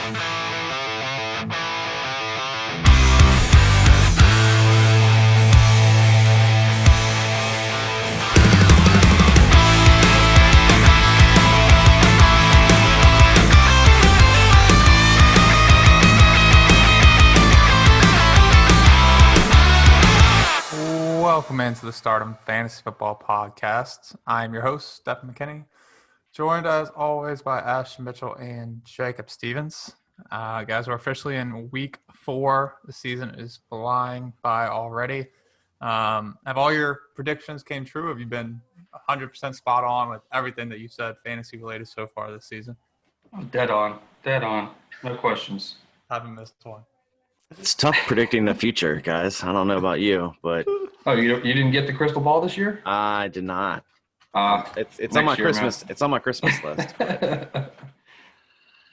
Welcome into the Stardom Fantasy Football Podcast. I'm your host, Stephen McKinney, joined as always by Ashton Mitchell and Jacob Stevens. Guys, we're officially in week 4. The season is flying by already. Have all your predictions came true? Have you been 100% spot on with everything that you said fantasy related so far this season? Dead on. No questions. Haven't missed one. It's tough predicting the future, guys. I don't know about you, but Oh, you didn't get the crystal ball this year? I did not. It's on my Christmas. It's on my Christmas list.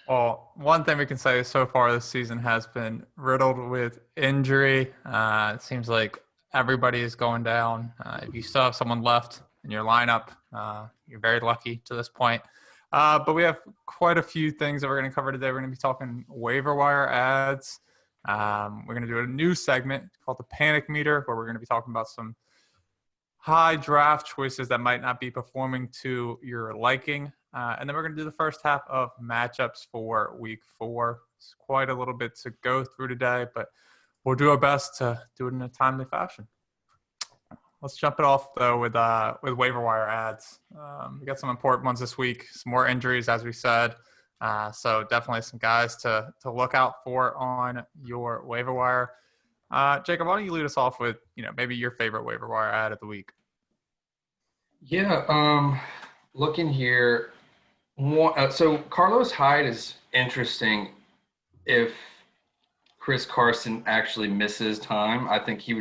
Well, one thing we can say is so far this season has been riddled with injury. It seems like everybody is going down. If you still have someone left in your lineup, you're very lucky to this point. But we have quite a few things that we're going to cover today. We're going to be talking waiver wire ads. We're going to do a new segment called the Panic Meter, where we're going to be talking about some high draft choices that might not be performing to your liking. And then we're going to do the first half of matchups for week 4. It's quite a little bit to go through today, but we'll do our best to do it in a timely fashion. Let's jump it off, though, with waiver wire ads. We got some important ones this week, some more injuries, as we said. So definitely some guys to look out for on your waiver wire. Jacob, why don't you lead us off with, maybe your favorite waiver wire ad of the week? Yeah, looking here. So Carlos Hyde is interesting. If Chris Carson actually misses time, I think he'd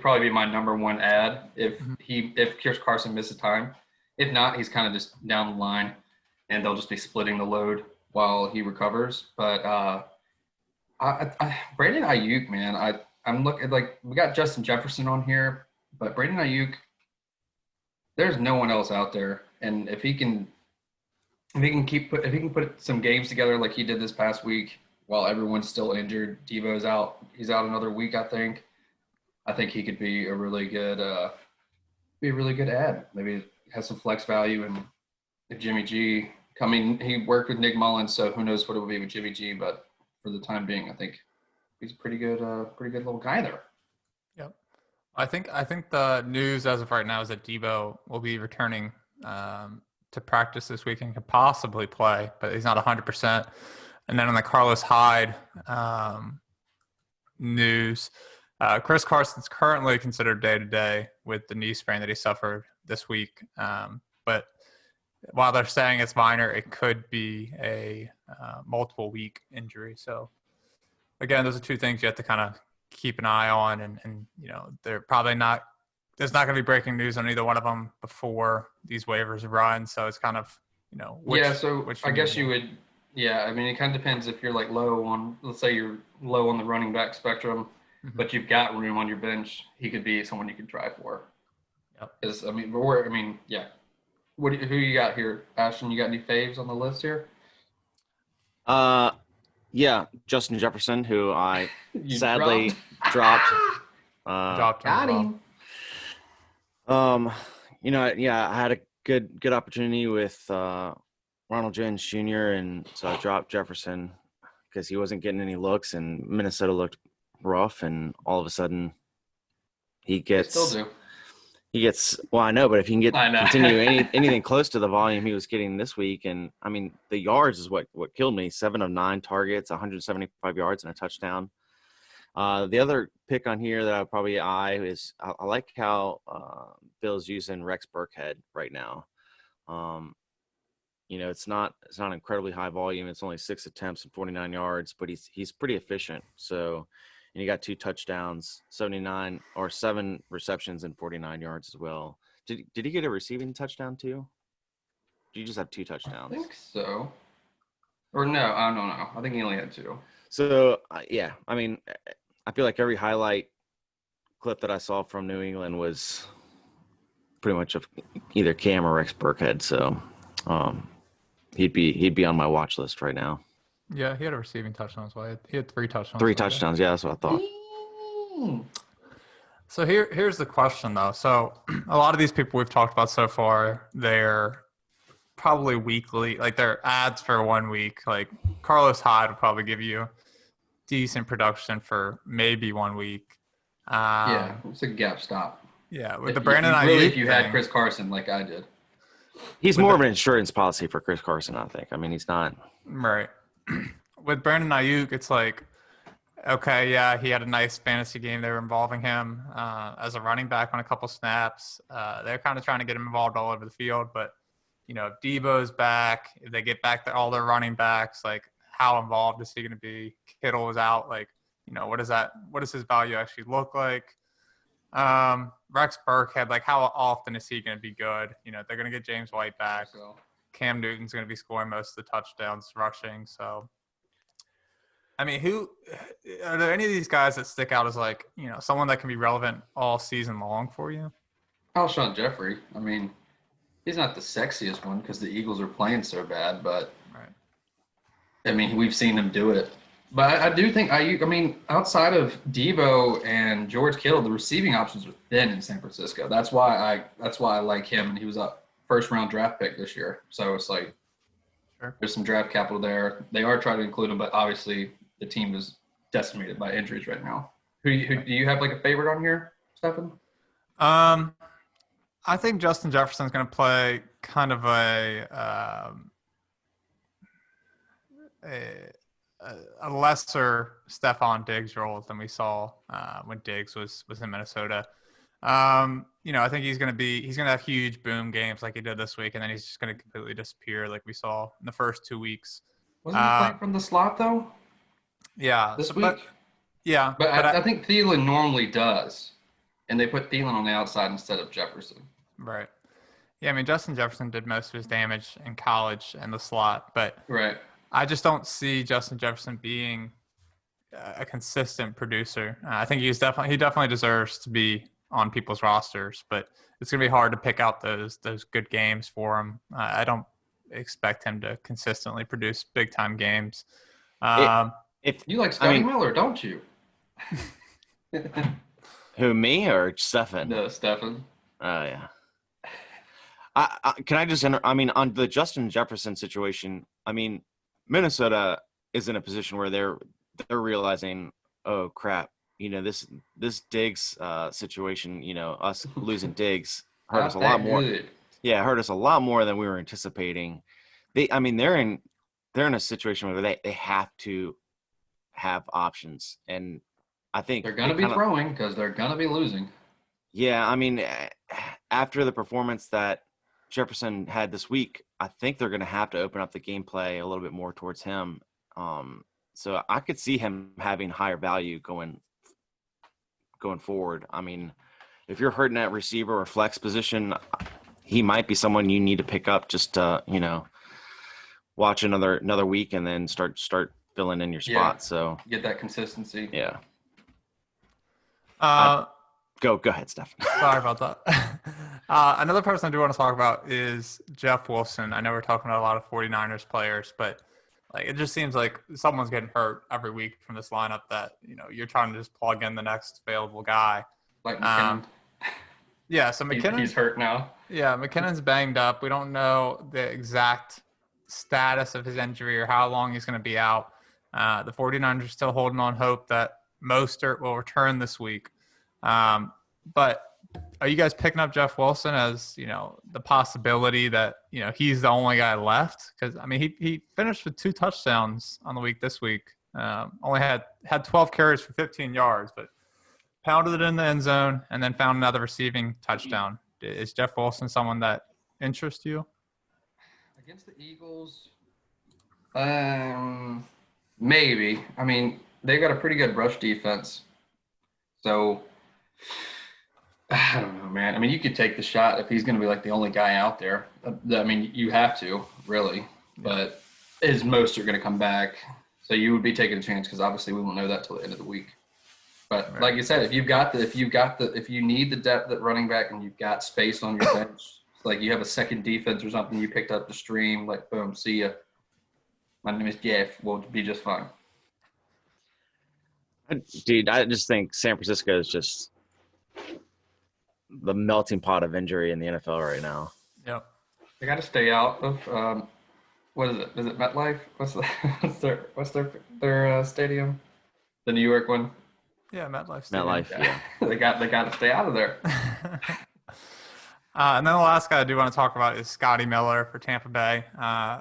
probably be my number one ad if Chris Carson misses time. If not, he's kind of just down the line, and they'll just be splitting the load while he recovers. But Brandon Ayuk, man, I'm looking like we got Justin Jefferson on here, but Brandon Ayuk, there's no one else out there, and if he can put some games together like he did this past week while everyone's still injured, Devo's out, he's out another week, I think he could be a really good ad. Maybe has some flex value, and if Jimmy G he worked with Nick Mullins, so who knows what it will be with Jimmy G, but for the time being, I think he's a pretty good little guy there. Yep. I think the news as of right now is that Devo will be returning to practice this week and could possibly play, but he's not 100%. And then on the Carlos Hyde news, Chris Carson's currently considered day-to-day with the knee sprain that he suffered this week. But while they're saying it's minor, it could be a multiple-week injury. So, again, those are two things you have to kind of keep an eye on. And they're probably not – there's not going to be breaking news on either one of them before these waivers run. So it's kind of, which I guess you would – yeah, I mean, it kind of depends if you're like low on – let's say you're low on the running back spectrum, but you've got room on your bench. He could be someone you could try for. Yep. Yeah. Who you got here, Ashton? You got any faves on the list here? Yeah, Justin Jefferson, who I sadly dropped. Got him. I had a good opportunity with Ronald Jones Jr., and so I dropped Jefferson because he wasn't getting any looks, and Minnesota looked rough, and all of a sudden he gets. They still do. He gets – well, I know, but if you can continue anything close to the volume he was getting this week, and, I mean, the yards is what killed me. 7 of 9 targets, 175 yards and a touchdown. The other pick on here that I would probably is I like how Bill's using Rex Burkhead right now. It's not incredibly high volume. It's only 6 attempts and 49 yards, but he's pretty efficient. So – and he got 2 touchdowns, 7 receptions and 49 yards as well. Did he get a receiving touchdown too? Did you just have 2 touchdowns? I think so. Or no, I don't know. I think he only had 2. So, yeah, I mean, I feel like every highlight clip that I saw from New England was pretty much of either Cam or Rex Burkhead. So he'd be on my watch list right now. Yeah, he had a receiving touchdown as well. He had 3 touchdowns. 3 touchdowns. Yeah, that's what I thought. So here's the question though. So a lot of these people we've talked about so far, they're probably weekly, like they're ads for 1 week. Like Carlos Hyde would probably give you decent production for maybe 1 week. Yeah, it's a gap stop. Yeah, with the Brandon Ayuk really, if you thing, had Chris Carson like I did. He's more of an insurance policy for Chris Carson, I think. I mean, he's not. Right. With Brandon Ayuk, it's like, okay, yeah, he had a nice fantasy game. They were involving him as a running back on a couple snaps. They're kind of trying to get him involved all over the field. But, if Debo's back, if they get back to all their running backs, like how involved is he going to be? Kittle was out. Like, what does his value actually look like? Rex Burkhead, like how often is he going to be good? They're going to get James White back. So Cam Newton's going to be scoring most of the touchdowns rushing. So, I mean, who are there any of these guys that stick out as like, someone that can be relevant all season long for you? Alshon Jeffrey. I mean, he's not the sexiest one because the Eagles are playing so bad, but right. I mean, we've seen him do it. But I do think outside of Debo and George Kittle, the receiving options are thin in San Francisco. That's why I like him, and he was a first-round draft pick this year. So it's like There's some draft capital there. They are trying to include him, but obviously the team is decimated by injuries right now. Who do you have like a favorite on here, Stefan? I think Justin Jefferson's going to play kind of a lesser Stephon Diggs role than we saw when Diggs was in Minnesota. I think he's going to have huge boom games like he did this week, and then he's just going to completely disappear like we saw in the first 2 weeks. Wasn't he playing from the slot though? Yeah, this week. But I think Thielen normally does, and they put Thielen on the outside instead of Jefferson. Right. Yeah, I mean Justin Jefferson did most of his damage in college in the slot, but right. I just don't see Justin Jefferson being a consistent producer. I think he definitely deserves to be on people's rosters, but it's going to be hard to pick out those good games for him. I don't expect him to consistently produce big time games. If you like Scotty Miller, don't you? Who, me or Stefan? No, Stefan. Oh yeah. Can I just on the Justin Jefferson situation, Minnesota is in a position where they're realizing, oh crap, this Diggs situation, us losing Diggs hurt us a lot more. Yeah, hurt us a lot more than we were anticipating. They're in a situation where they have to have options, and I think they're going to be throwing because they're going to be losing. Yeah, after the performance that Jefferson had this week, I think they're going to have to open up the gameplay a little bit more towards him. So I could see him having higher value going forward. If you're hurting at receiver or flex position, he might be someone you need to pick up just to, watch another week and then start filling in your spot. Yeah, so get that consistency. Yeah. Go ahead, Steph. Sorry about that. Another person I do want to talk about is Jeff Wilson. I know we're talking about a lot of 49ers players, but it just seems like someone's getting hurt every week from this lineup that, you're trying to just plug in the next available guy. Like McKinnon. Yeah, so McKinnon. He's hurt now. Yeah, McKinnon's banged up. We don't know the exact status of his injury or how long he's going to be out. The 49ers are still holding on hope that Mostert will return this week. But are you guys picking up Jeff Wilson as, the possibility that, he's the only guy left? Because, he finished with 2 touchdowns on the week this week. Only had 12 carries for 15 yards, but pounded it in the end zone and then found another receiving touchdown. Is Jeff Wilson someone that interests you? Against the Eagles, maybe. They got a pretty good rush defense. So, I don't know, man. You could take the shot if he's going to be the only guy out there. You have to, really. But is Mostert going to come back? So you would be taking a chance because obviously we won't know that till the end of the week. But right. Like you said, if you need the depth at running back and you've got space on your bench, you have a second defense or something, you picked up the stream, boom, see ya. My name is Jeff. We'll be just fine. Dude, I just think San Francisco is just the melting pot of injury in the NFL right now. Yep. They got to stay out of what is it? Is it MetLife? What's their stadium? The New York one. Yeah, MetLife Stadium. MetLife, yeah. they got to stay out of there. And then the last guy I do want to talk about is Scotty Miller for Tampa Bay.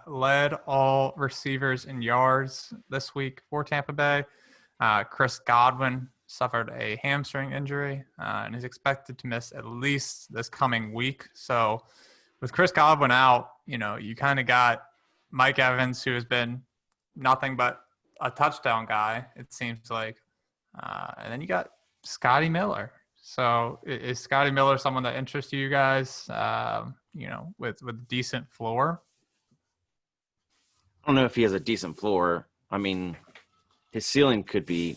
Led all receivers in yards this week for Tampa Bay. Chris Godwin suffered a hamstring injury and is expected to miss at least this coming week. So with Chris Godwin out, you kind of got Mike Evans, who has been nothing but a touchdown guy, it seems like. And then you got Scotty Miller. So is Scotty Miller someone that interests you guys, with decent floor? I don't know if he has a decent floor. I mean, his ceiling could be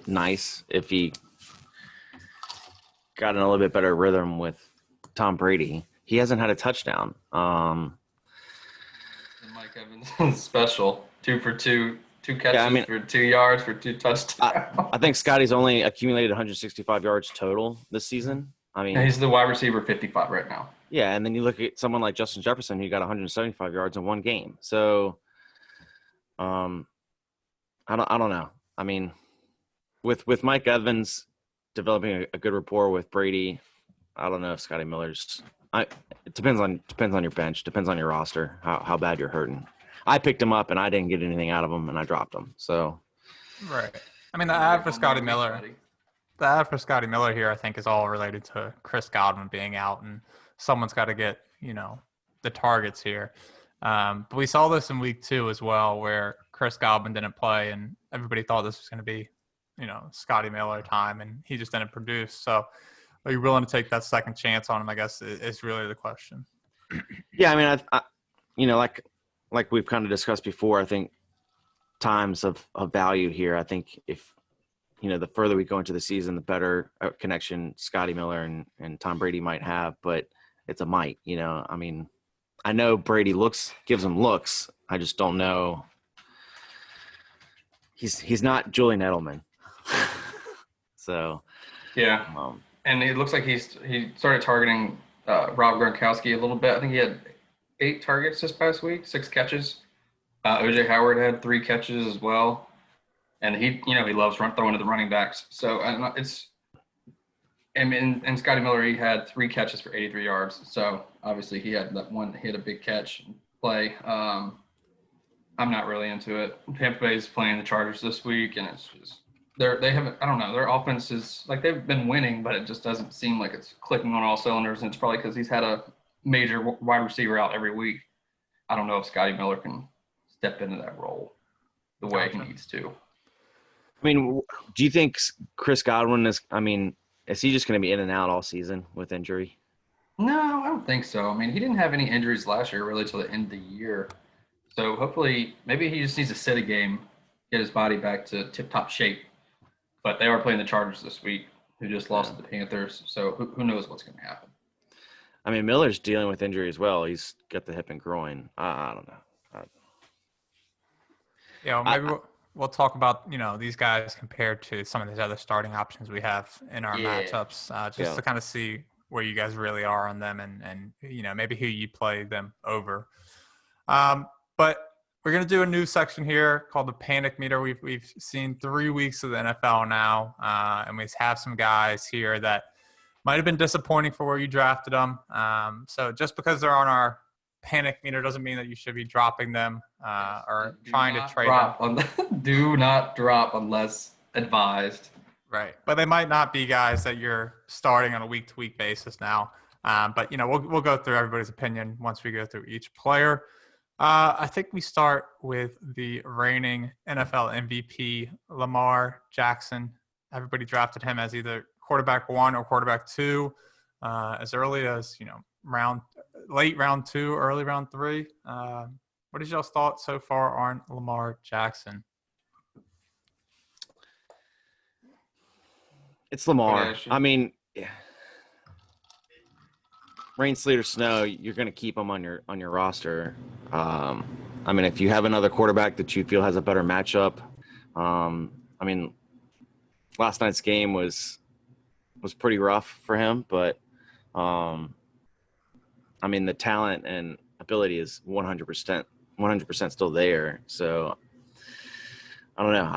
nice if he got in a little bit better rhythm with Tom Brady. He hasn't had a touchdown. And Mike Evans is special. 2 for 2. 2 catches for 2 yards for 2 touchdowns. I think Scotty's only accumulated 165 yards total this season. I mean, he's the wide receiver 55 right now. Yeah, and then you look at someone like Justin Jefferson, who got 175 yards in one game. So, I don't know. I mean, with Mike Evans developing a good rapport with Brady, I don't know if Scotty Miller's. It depends on your bench, depends on your roster, how bad you're hurting. I picked him up and I didn't get anything out of him, and I dropped him. So, right. I mean, the ad for Scotty Miller here, I think, is all related to Chris Godwin being out, and someone's got to get the targets here. But we saw this in week 2 as well, where Chris Godwin didn't play, and everybody thought this was going to be Scotty Miller time, and he just didn't produce. So, are you willing to take that second chance on him? I guess is really the question. Yeah, I mean, I like we've kind of discussed before, I think times of value here. I think if, the further we go into the season, the better connection Scotty Miller and Tom Brady might have, but it's a might, I mean, I know Brady gives him looks. I just don't know. He's not Julian Edelman. So, yeah. And it looks like he started targeting Rob Gronkowski a little bit. I think he had 8 targets this past week, 6 catches. OJ Howard had 3 catches as well, and he loves throwing to the running backs. So I don't know, and Scotty Miller, he had 3 catches for 83 yards. So obviously he had that one hit, a big catch play. I'm not really into it. Tampa Bay is playing the Chargers this week, and it's just they haven't. I don't know. Their offense is like they've been winning, but it just doesn't seem like it's clicking on all cylinders. And it's probably because he's had a major wide receiver out every week. I don't know if Scotty Miller can step into that role the way he needs to. I mean, do you think Chris Godwin is he just going to be in and out all season with injury? No, I don't think so. I mean, he didn't have any injuries last year really till the end of the year. So hopefully, maybe he just needs to sit a game, get his body back to tip-top shape. But they are playing the Chargers this week, who just lost to the Panthers. So who knows what's going to happen. I mean, Miller's dealing with injury as well. He's got the hip and groin. I don't know. Yeah, maybe we'll talk about, these guys compared to some of these other starting options we have in our matchups, to kind of see where you guys really are on them and maybe who you play them over. But we're going to do a new section here called the Panic Meter. We've seen 3 weeks of the NFL now, and we have some guys here that might have been disappointing for where you drafted them. So just because they're on our Panic Meter doesn't mean that you should be dropping them or trying to trade them. Do not drop unless advised. Right. But they might not be guys that you're starting on a week-to-week basis now. But, we'll go through everybody's opinion once we go through each player. I think we start with the reigning NFL MVP, Lamar Jackson. Everybody drafted him as either quarterback 1 or quarterback 2 as early as, late round 2, early round 3. What is y'all's thoughts so far on Lamar Jackson? It's Lamar. I mean, rain, sleet, or snow, you're going to keep him on your roster. I I mean, if you have another quarterback that you feel has a better matchup, I mean, last night's game was pretty rough for him, but I mean, the talent and ability is 100% still there. So I don't know.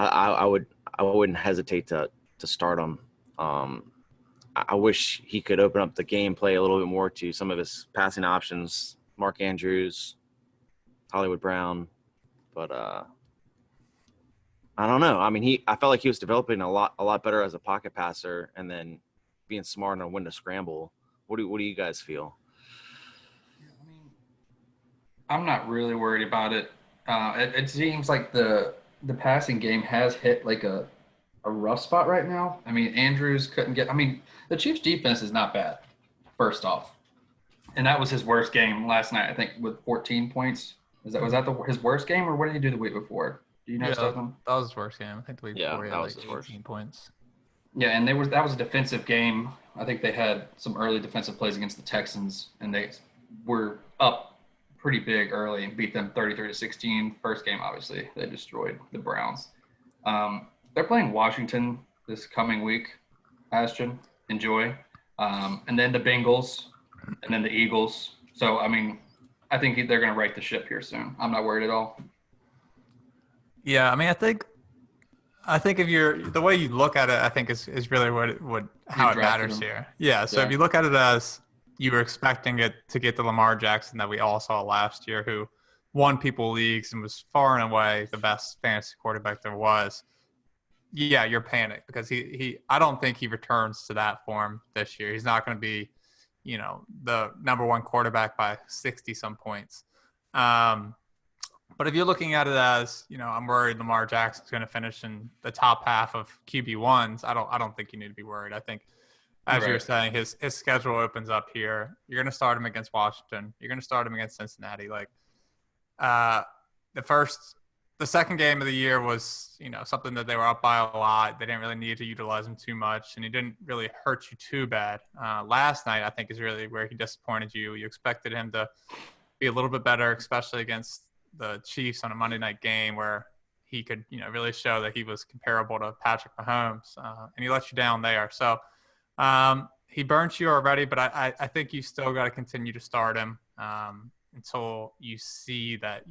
I wouldn't hesitate to start him. I wish he could open up the gameplay a little bit more to some of his passing options, Mark Andrews, Hollywood Brown, but I don't know. I mean, I felt like he was developing a lot better as a pocket passer, and then being smart on when to scramble. What do you guys feel? I mean, I'm not really worried about it. It seems like the passing game has hit like a rough spot right now. I mean, Andrews couldn't get. I mean, the Chiefs' defense is not bad. First off, and that was his worst game last night. I think with 14 points. His worst game, or what did he do the week before? Do you know something? That was his worst game. I think the week before he had like 18 points. Yeah, and that was a defensive game. I think they had some early defensive plays against the Texans, and they were up pretty big early and beat them 33-16. First game, obviously, they destroyed the Browns. They're playing Washington this coming week. Ashton, enjoy, and then the Bengals, and then the Eagles. So I mean, I think they're going to right the ship here soon. I'm not worried at all. Yeah, I mean, I think if the way you look at it, I think is really how it matters here. Yeah. So if you look at it as you were expecting it to get the Lamar Jackson that we all saw last year, who won people leagues and was far and away the best fantasy quarterback there was. Yeah, you're panicked because I don't think he returns to that form this year. He's not going to be, the number one quarterback by 60 some points. But if you're looking at it as, I'm worried Lamar Jackson's going to finish in the top half of QB1s, I don't think you need to be worried. I think, as you were saying, his schedule opens up here. You're going to start him against Washington. You're going to start him against Cincinnati. Like, the second game of the year was, something that they were up by a lot. They didn't really need to utilize him too much, and he didn't really hurt you too bad. Last night, I think, is really where he disappointed you. You expected him to be a little bit better, especially against the Chiefs on a Monday night game where he could, really show that he was comparable to Patrick Mahomes, and he let you down there. So he burnt you already, but I think you still got to continue to start him until you see that,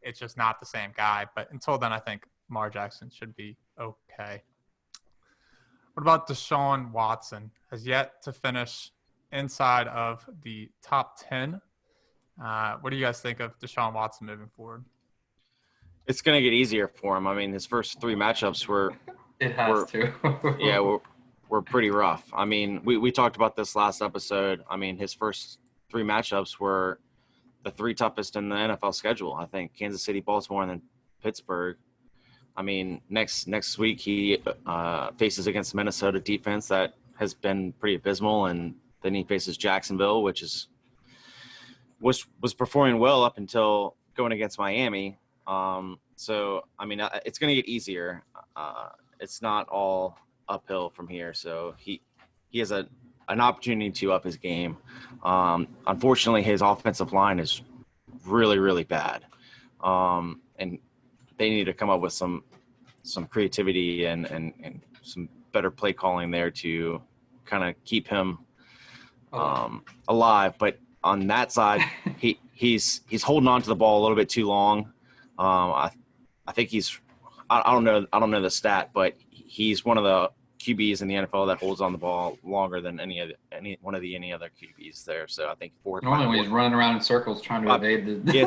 it's just not the same guy. But until then, I think Lamar Jackson should be okay. What about Deshaun Watson? Has yet to finish inside of the top 10. What do you guys think of Deshaun Watson moving forward? It's going to get easier for him. I mean, his first three matchups were pretty rough. I mean, we talked about this last episode. I mean, his first three matchups were the three toughest in the NFL schedule. I think Kansas City, Baltimore, and then Pittsburgh. I mean, next week he faces against Minnesota defense that has been pretty abysmal, and then he faces Jacksonville, which was performing well up until going against Miami. So I mean, it's going to get easier. It's not all uphill from here. So he has an opportunity to up his game. Unfortunately, his offensive line is really, really bad. And they need to come up with some creativity and some better play calling there to kind of keep him alive. But on that side, he's holding on to the ball a little bit too long. I think I don't know the stat, but he's one of the QBs in the NFL that holds on the ball longer than any other QBs there. So I think normally when he's running around in circles trying to evade the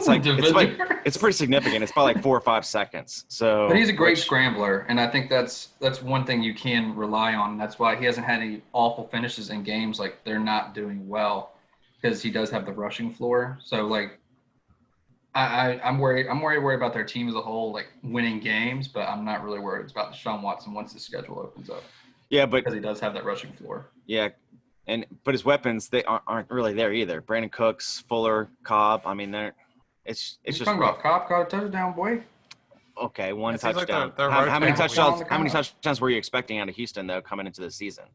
it's pretty significant. It's probably like 4 or 5 seconds. So, but he's a great scrambler, and I think that's one thing you can rely on. That's why he hasn't had any awful finishes in games like they're not doing well, because he does have the rushing floor. So like I'm worried about their team as a whole, like winning games, but I'm not really worried about Deshaun Watson once the schedule opens up. Yeah, but because he does have that rushing floor. Yeah, but his weapons, they aren't really there either. Brandon Cooks, Fuller, Cobb. I mean, it's just talking about Cobb caught a touchdown, boy. Okay, one touchdown. Like how many touchdowns? How many touchdowns were you expecting out of Houston though coming into the season?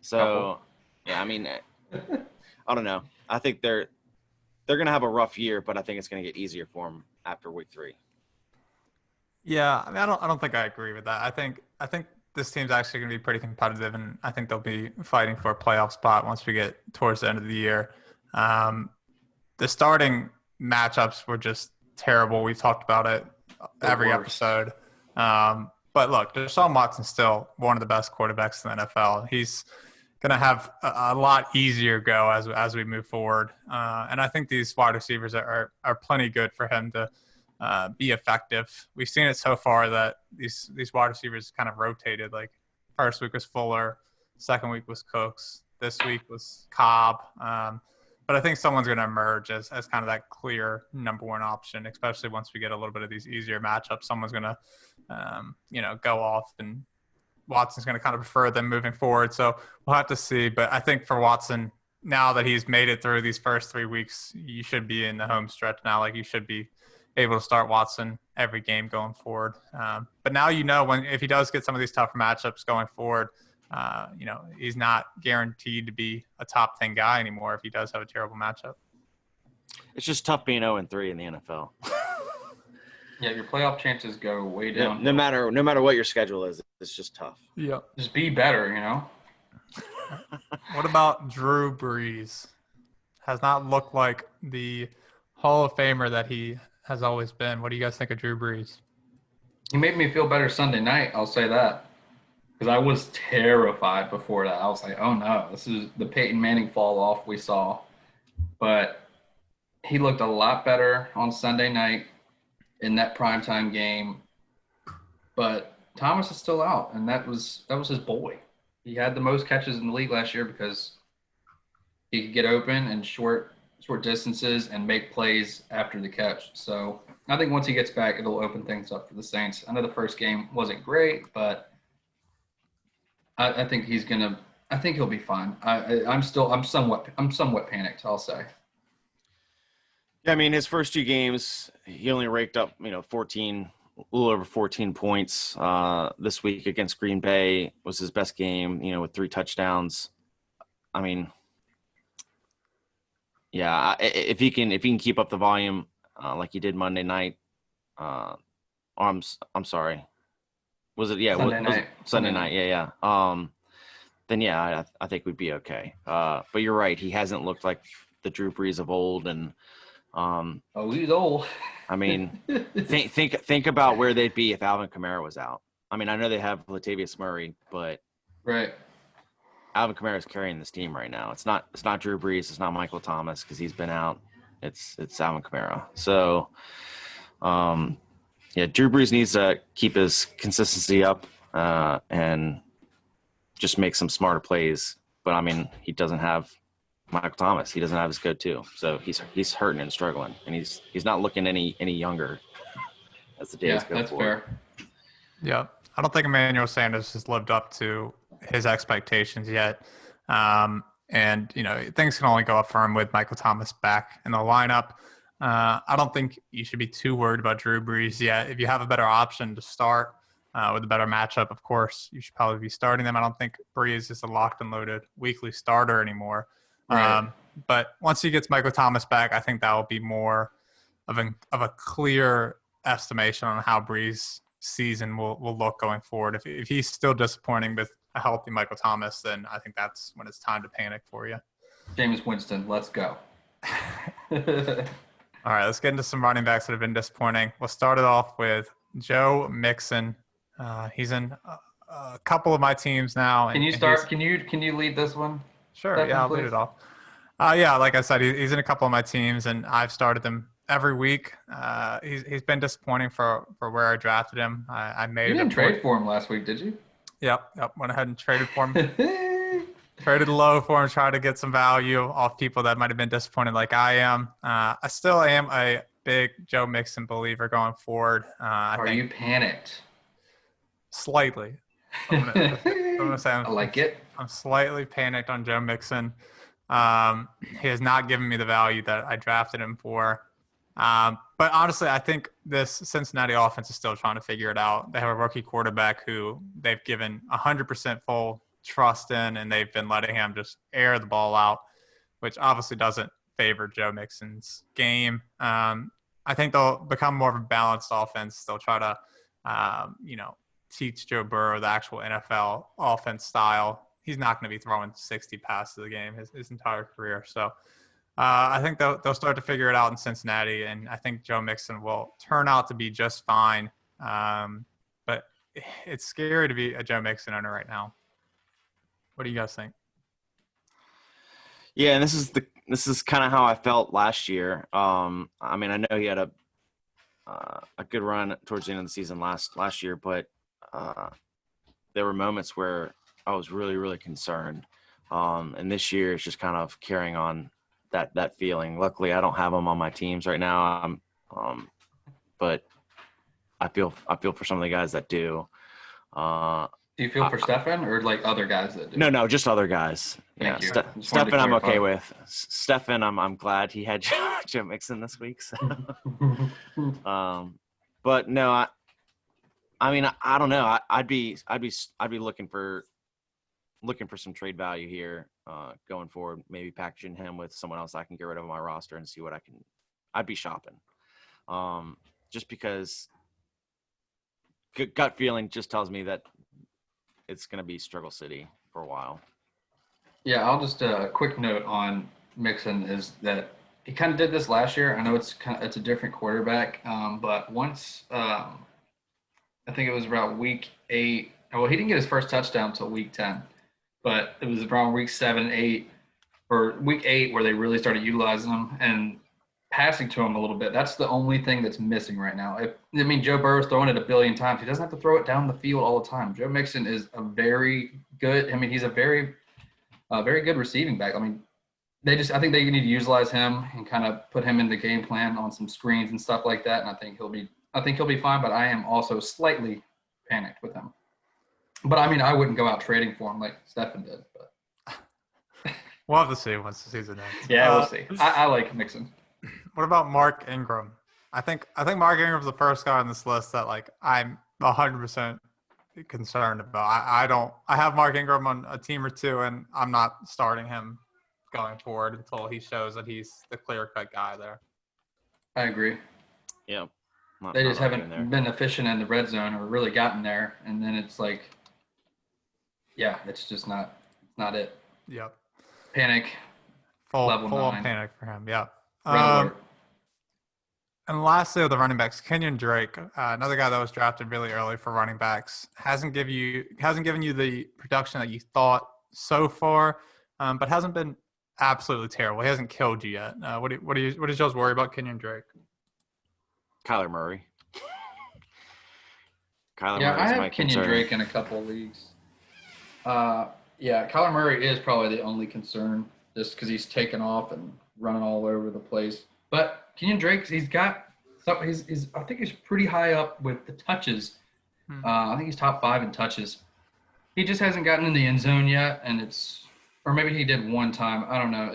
So yeah, I mean, I don't know. I think they're going to have a rough year, but I think it's going to get easier for them after week 3. Yeah, I mean, I don't think I agree with that. I think this team's actually going to be pretty competitive, and I think they'll be fighting for a playoff spot once we get towards the end of the year. Um, the starting matchups were just terrible. We've talked about it every episode. But look, Deshaun Watson's still one of the best quarterbacks in the NFL. He's going to have a lot easier go as we move forward. And I think these wide receivers are plenty good for him to be effective. We've seen it so far that these wide receivers kind of rotated. Like first week was Fuller, second week was Cooks, this week was Cobb. But I think someone's going to emerge as kind of that clear number one option, especially once we get a little bit of these easier matchups. Someone's going to, go off, and Watson's going to kind of prefer them moving forward. So we'll have to see. But I think for Watson, now that he's made it through these first 3 weeks, you should be in the home stretch now. Like you should be able to start Watson every game going forward. But now if he does get some of these tougher matchups going forward, he's not guaranteed to be a top 10 guy anymore if he does have a terrible matchup. It's just tough being 0-3 in the NFL. Yeah, your playoff chances go way down. No matter what your schedule is, it's just tough. Yeah. Just be better, What about Drew Brees? Has not looked like the Hall of Famer that he has always been. What do you guys think of Drew Brees? He made me feel better Sunday night, I'll say that. Because I was terrified before that. I was like, oh no, this is the Peyton Manning fall off we saw. But he looked a lot better on Sunday night in that primetime game. But Thomas is still out, and that was his boy. He had the most catches in the league last year because he could get open and short distances and make plays after the catch. So I think once he gets back, it'll open things up for the Saints. I know the first game wasn't great, but I think he'll be fine. I'm somewhat panicked, I'll say. Yeah, I mean, his first 2 games, he only raked up, 14, a little over 14 points. This week against Green Bay was his best game, with 3 touchdowns. I mean, yeah, if he can keep up the volume like he did Monday night, I'm sorry. Was it? Yeah, Sunday night. Yeah. Then yeah, I think we'd be okay. But you're right. He hasn't looked like the Drew Brees of old, and he's old. I mean, think about where they'd be if Alvin Kamara was out. I mean, I know they have Latavius Murray, but right. Alvin Kamara is carrying this team right now. It's not Drew Brees. It's not Michael Thomas because he's been out. It's Alvin Kamara. So, yeah, Drew Brees needs to keep his consistency up and just make some smarter plays. But I mean, he doesn't have Michael Thomas. He doesn't have his go-to. So he's hurting and struggling, and he's not looking any younger as the days go that's forward. Fair. Yeah, I don't think Emmanuel Sanders has lived up to his expectations yet. And things can only go up for him with Michael Thomas back in the lineup. I don't think you should be too worried about Drew Brees yet. If you have a better option to start with a better matchup, of course, you should probably be starting them. I don't think Brees is a locked and loaded weekly starter anymore. Right. But once he gets Michael Thomas back, I think that will be more of a clear estimation on how Brees' season will look going forward. If he's still disappointing with a healthy Michael Thomas, then I think that's when it's time to panic for you. Jameis Winston, let's go. All right, let's get into some running backs that have been disappointing. We'll start it off with Joe Mixon. He's in a couple of my teams now. Can you start? Can you lead this one? Sure. Stephanie, yeah, I'll please. lead it off. Yeah, like I said, he's in a couple of my teams, and I've started him every week. He's been disappointing for where I drafted him. I made. You didn't trade for him last week, did you? Yep. Went ahead and traded for him. Traded low for him, tried to get some value off people that might have been disappointed like I am. I still am a big Joe Mixon believer going forward. Are you panicked? Slightly. I'm gonna say I like it. I'm slightly panicked on Joe Mixon. He has not given me the value that I drafted him for. But honestly, I think this Cincinnati offense is still trying to figure it out. They have a rookie quarterback who they've given 100% full trust in, and they've been letting him just air the ball out, which obviously doesn't favor Joe Mixon's game. I think they'll become more of a balanced offense. They'll try to, teach Joe Burrow the actual NFL offense style. He's not going to be throwing 60 passes a game his entire career. So I think they'll start to figure it out in Cincinnati, and I think Joe Mixon will turn out to be just fine. But it's scary to be a Joe Mixon owner right now. What do you guys think? Yeah, and this is kind of how I felt last year. I know he had a good run towards the end of the season last year, but there were moments where I was really, really concerned. And this year it's just kind of carrying on that feeling. Luckily, I don't have him on my teams right now. But I feel for some of the guys that do. Do you feel for Stefan or like other guys that do? No, just other guys. Thank you. Stefan, I'm okay with. Stefan, I'm glad he had Joe Mixon this week. So. But no, I don't know. I'd be looking for some trade value here going forward. Maybe packaging him with someone else I can get rid of on my roster and see what I can. I'd be shopping, just because gut feeling just tells me that it's going to be struggle city for a while. Yeah, I'll just a quick note on Mixon is that he kind of did this last year. I know it's a different quarterback, but once I think it was around week 8. Well, he didn't get his first touchdown until week 10, but it was around week 7, 8, or week 8 where they really started utilizing him and passing to him a little bit. That's the only thing that's missing right now. Joe Burrow's throwing it a billion times. He doesn't have to throw it down the field all the time. Joe Mixon is a very good. He's a very good receiving back. I think they need to utilize him and kind of put him in the game plan on some screens and stuff like that. And I think he'll be fine. But I am also slightly panicked with him. But I wouldn't go out trading for him like Stefan did. But we'll have to see once the season ends. Yeah, we'll see. I like Mixon. What about Mark Ingram? I think Mark Ingram's the first guy on this list that I'm 100% concerned about. I have Mark Ingram on a team or two, and I'm not starting him going forward until he shows that he's the clear-cut guy there. I agree. Yeah. They just haven't been efficient in the red zone or really gotten there, and then it's it's just not it. Yep. Panic. Full 9. on panic for him. Yeah. Red alert. And lastly, with the running backs, Kenyon Drake, another guy that was drafted really early for running backs, hasn't given you the production that you thought so far, but hasn't been absolutely terrible. He hasn't killed you yet. What is y'all's worry about Kenyon Drake? Kyler Murray. I have Kenyon Drake in a couple of leagues. Kyler Murray is probably the only concern, just because he's taken off and running all over the place. But Kenyon Drake, I think he's pretty high up with the touches. I think he's top 5 in touches. He just hasn't gotten in the end zone yet, and or maybe he did one time. I don't know.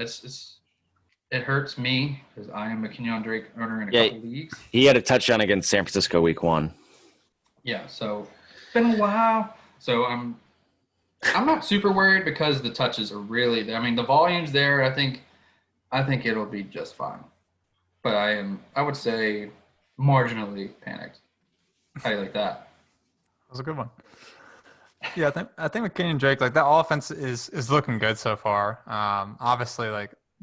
It hurts me because I am a Kenyon Drake owner in a couple leagues. He had a touchdown against San Francisco week 1. Yeah, so it's been a while. So I'm not super worried because the touches are really there. The volume's there. I think it'll be just fine. But I would say, marginally panicked. How do you like that? That was a good one. Yeah, I think with Kenyon Drake, that offense is looking good so far. Obviously,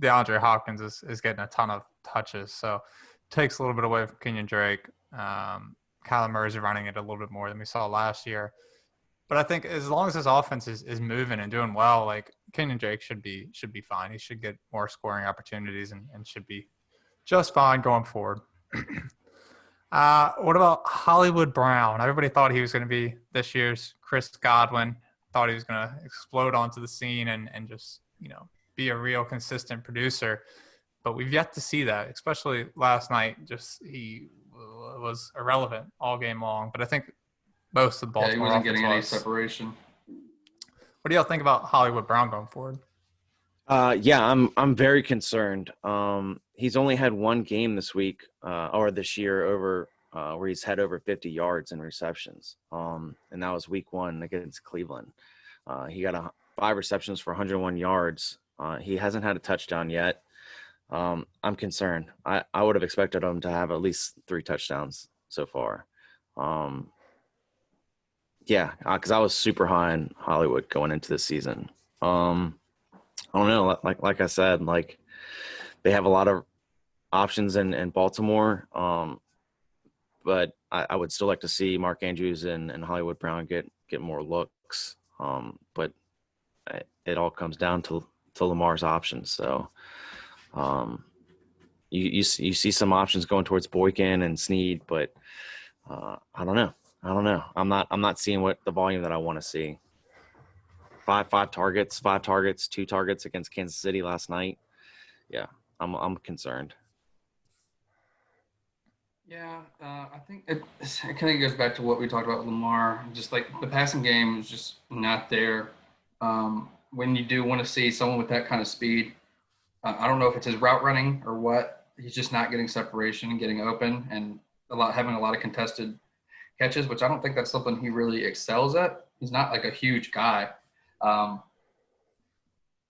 DeAndre Hopkins is getting a ton of touches, so it takes a little bit away from Kenyon Drake. Kyler Murray's running it a little bit more than we saw last year. But I think as long as this offense is moving and doing well, Kenyon Drake should be fine. He should get more scoring opportunities and should be just fine going forward. What about Hollywood Brown? Everybody thought he was going to be this year's Chris Godwin. Thought he was going to explode onto the scene and just, be a real consistent producer. But we've yet to see that, especially last night. Just he was irrelevant all game long. But I think most of the Baltimore he wasn't getting any separation. What do y'all think about Hollywood Brown going forward? I'm very concerned. He's only had one game this week or this year over where he's had over 50 yards in receptions. And that was week 1 against Cleveland. He got 5 receptions for 101 yards. He hasn't had a touchdown yet. I'm concerned. I would have expected him to have at least 3 touchdowns so far. Yeah, because I was super high in Hollywood going into this season. I don't know. Like I said, like they have a lot of options in Baltimore. But I would still like to see Mark Andrews and Hollywood Brown get more looks. But it all comes down to Lamar's options. So you see some options going towards Boykin and Snead, but I don't know. I'm not seeing what the volume that I want to see. Five targets, 2 targets against Kansas City last night. Yeah, I'm concerned. Yeah, I think it kind of goes back to what we talked about with Lamar. Just like the passing game is just not there. When you do want to see someone with that kind of speed, I don't know if it's his route running or what. He's just not getting separation and getting open, and having a lot of contested catches, which I don't think that's something he really excels at. He's not like a huge guy. Um,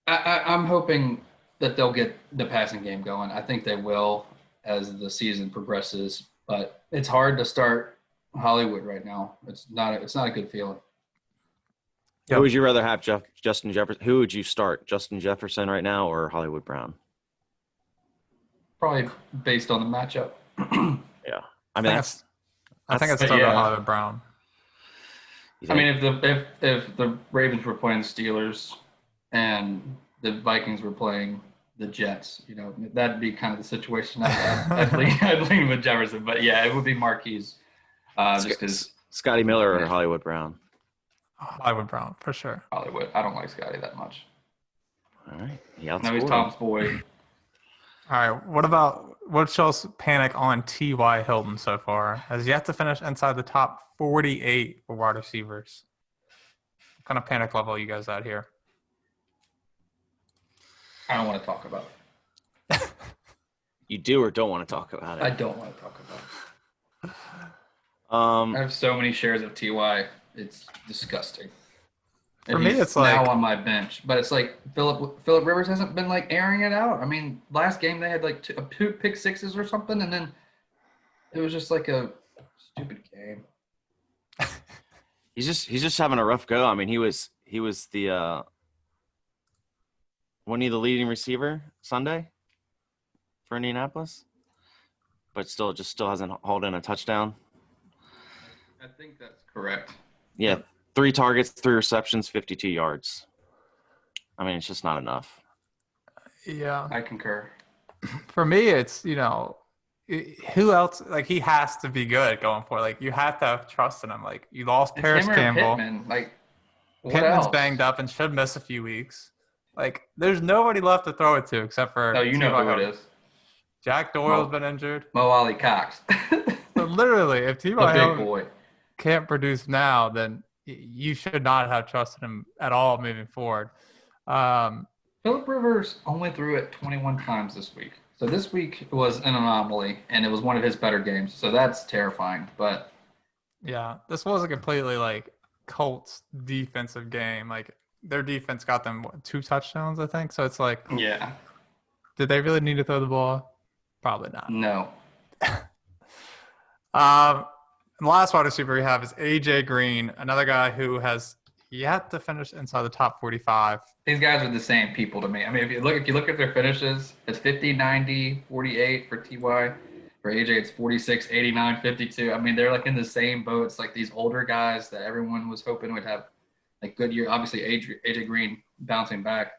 I'm hoping that they'll get the passing game going. I think they will as the season progresses, but it's hard to start Hollywood right now. It's not a good feeling. Yep. Who would you rather have, Justin Jefferson? Who would you start, Justin Jefferson right now or Hollywood Brown? Probably based on the matchup. Yeah, I mean I think it's still Hollywood Brown. I mean, if the Ravens were playing the Steelers and the Vikings were playing the Jets, that'd be kind of the situation. I'd lean with Jefferson, but yeah, it would be Marquise. Just because Scotty Miller or Hollywood Brown. Hollywood Brown for sure. Hollywood. I don't like Scotty that much. All right. No, he's Tom's boy. All right. What shows panic on T.Y. Hilton so far? Has yet to finish inside the top 48 for wide receivers. What kind of panic level are you guys at here? I don't want to talk about it. You do or don't want to talk about it? I don't want to talk about it. I have so many shares of TY. It's disgusting. For me, it's now on my bench, but it's like Philip Rivers hasn't been like airing it out. I mean, last game they had like two pick sixes or something, and then it was just like a stupid game. He's just having a rough go. I mean, he was the wasn't he the leading receiver Sunday for Indianapolis, but still hasn't hauled in a touchdown. I think that's correct. Yeah, 3 targets, 3 receptions, 52 yards. I mean, it's just not enough. Yeah, I concur. For me, it's who else? Like he has to be good going forward. Like you have to have trust in him. Like you lost Paris Campbell. Pittman. Like Pittman's banged up and should miss a few weeks. Like there's nobody left to throw it to except for. Oh, you know who it is. Jack Doyle's been injured. Mo Ali Cox. So literally, if T.Y. big boy can't produce now, then you should not have trusted him at all moving forward. Philip Rivers only threw it 21 times this week. So this week was an anomaly, and it was one of his better games. So that's terrifying. But yeah, this was a completely like Colts defensive game. Like their defense got them 2 touchdowns, I think. So it's like, yeah, did they really need to throw the ball? Probably not. No. And the last wide receiver we have is AJ Green, another guy who has yet to finish inside the top 45. These guys are the same people to me. I mean, if you look at their finishes, it's 50, 90, 48 for TY. For AJ, it's 46, 89, 52. I mean, they're like in the same boat. It's like these older guys that everyone was hoping would have like good year. Obviously, AJ Green bouncing back,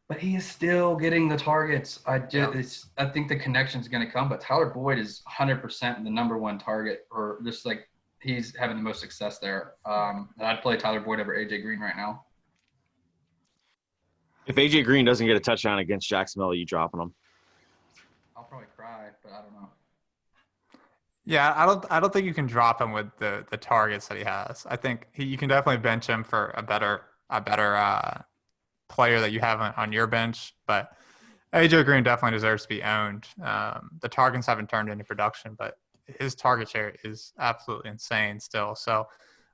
but he is still getting the targets. I think the connection is going to come, but Tyler Boyd is 100% the number 1 target, or just like he's having the most success there. And I'd play Tyler Boyd over AJ Green right now. If AJ Green doesn't get a touchdown against Jacksonville, are you dropping him? I'll probably cry, but I don't know. Yeah, I don't think you can drop him with the targets that he has. I think you can definitely bench him for a better player that you have on your bench, but AJ Green definitely deserves to be owned. The targets haven't turned into production, but his target share is absolutely insane still. So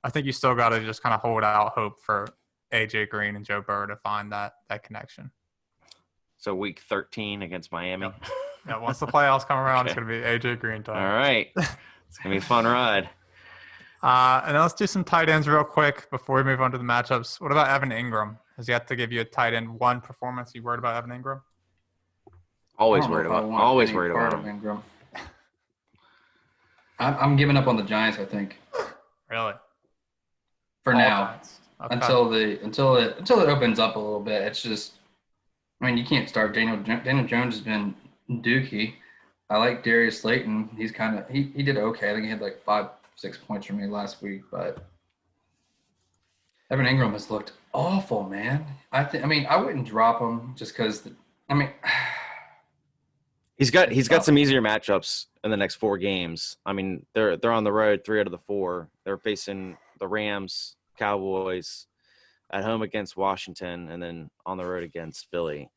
I think you still got to just kind of hold out hope for AJ Green and Joe Burrow to find that connection. So week 13 against Miami. Yep. Yeah, once the playoffs come around, Okay. it's going to be AJ Green time. All right. It's going to be a fun ride. And then let's do some tight ends real quick before we move on to the matchups. What about Evan Ingram? Has he had to give you a tight end one performance? You worried about Evan Ingram? Always worried about him. Ingram. I'm giving up on the Giants, I think. Really? For All now. Giants. Okay. Until it opens up a little bit. It's just, I mean, you can't start. Daniel Jones has been dookie. I like Darius Slayton. He's he did okay. I think he had like 5-6 points for me last week, but Evan Ingram has looked awful, man. I wouldn't drop him just because. He's got some easier matchups in the next 4 games. I mean, they're on the road 3 out of the 4. They're facing the Rams, Cowboys, at home against Washington, and then on the road against Philly.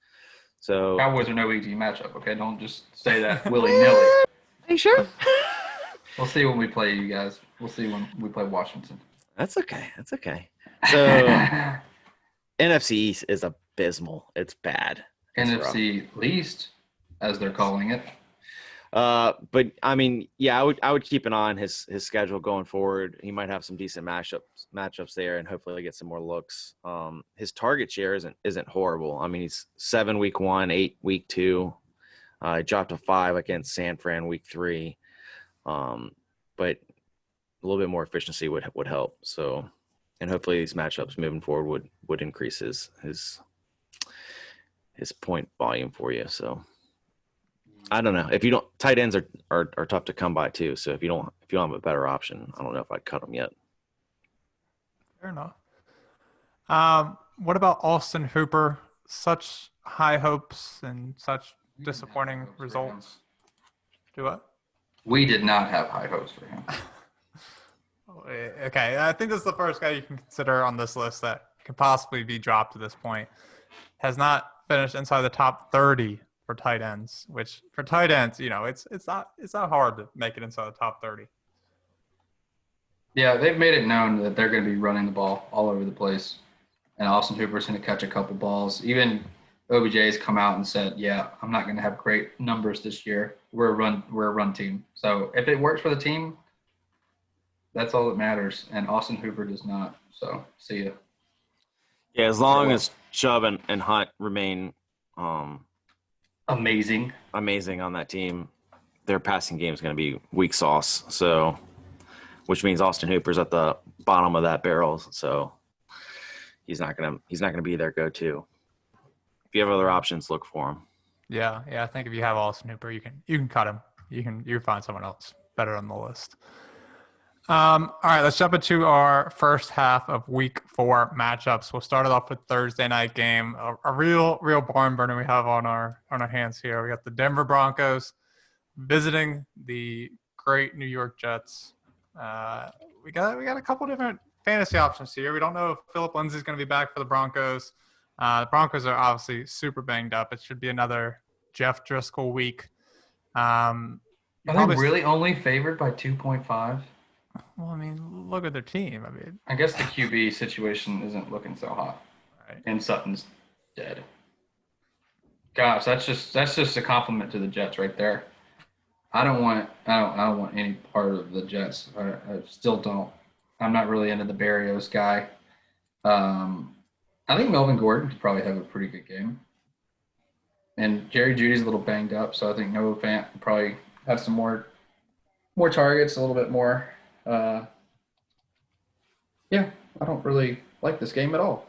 So Cowboys are no easy matchup. Okay, don't just say that willy-nilly. Are you sure? We'll see when we play you guys. We'll see when we play Washington. That's okay. So NFC East is abysmal. It's bad. NFC least, as they're calling it. But I mean, yeah, I would keep an eye on his schedule going forward. He might have some decent matchups there, and hopefully get some more looks. His target share isn't horrible. I mean, he's 7 week 1, 8 week 2. He dropped to 5 against San Fran week 3. But a little bit more efficiency would help. So, and hopefully these matchups moving forward would increase his point volume for you. So. I don't know. If you don't, tight ends are tough to come by too. So if you don't have a better option, I don't know if I'd cut them yet. Fair enough. What about Austin Hooper? Such high hopes and such disappointing results. Do what? We did not have high hopes for him. Okay, I think this is the first guy you can consider on this list that could possibly be dropped to this point. Has not finished inside the top 30 for tight ends, which for tight ends, it's not hard to make it inside the top 30. Yeah, they've made it known that they're going to be running the ball all over the place, and Austin Hooper's going to catch a couple balls. Even OBJ has come out and said, "Yeah, I'm not going to have great numbers this year. We're a run team. So if it works for the team, that's all that matters." And Austin Hooper does not. So see ya. Yeah, as long as Chubb and Hunt remain amazing on that team, their passing game is going to be weak sauce. So, which means Austin Hooper's at the bottom of that barrel. So he's not going to be their go-to. If you have other options, look for him. Yeah. I think if you have Austin Hooper, you can cut him. You can find someone else better on the list. All right, let's jump into our first half of Week 4 matchups. We'll start it off with Thursday night game, a real barn burner we have on our hands here. We got the Denver Broncos visiting the great New York Jets. We got a couple different fantasy options here. We don't know if Phillip Lindsay's going to be back for the Broncos. The Broncos are obviously super banged up. It should be another Jeff Driscoll week. Are they really only favored by 2.5? Well, I mean, look at their team. I guess the QB situation isn't looking so hot. Right. And Sutton's dead. Gosh, that's just a compliment to the Jets right there. I don't want any part of the Jets. I still don't. I'm not really into the Berrios guy. I think Melvin Gordon could probably have a pretty good game. And Jerry Jeudy's a little banged up, so I think Noah Fant will probably have some more targets, a little bit more. Yeah, I don't really like this game at all.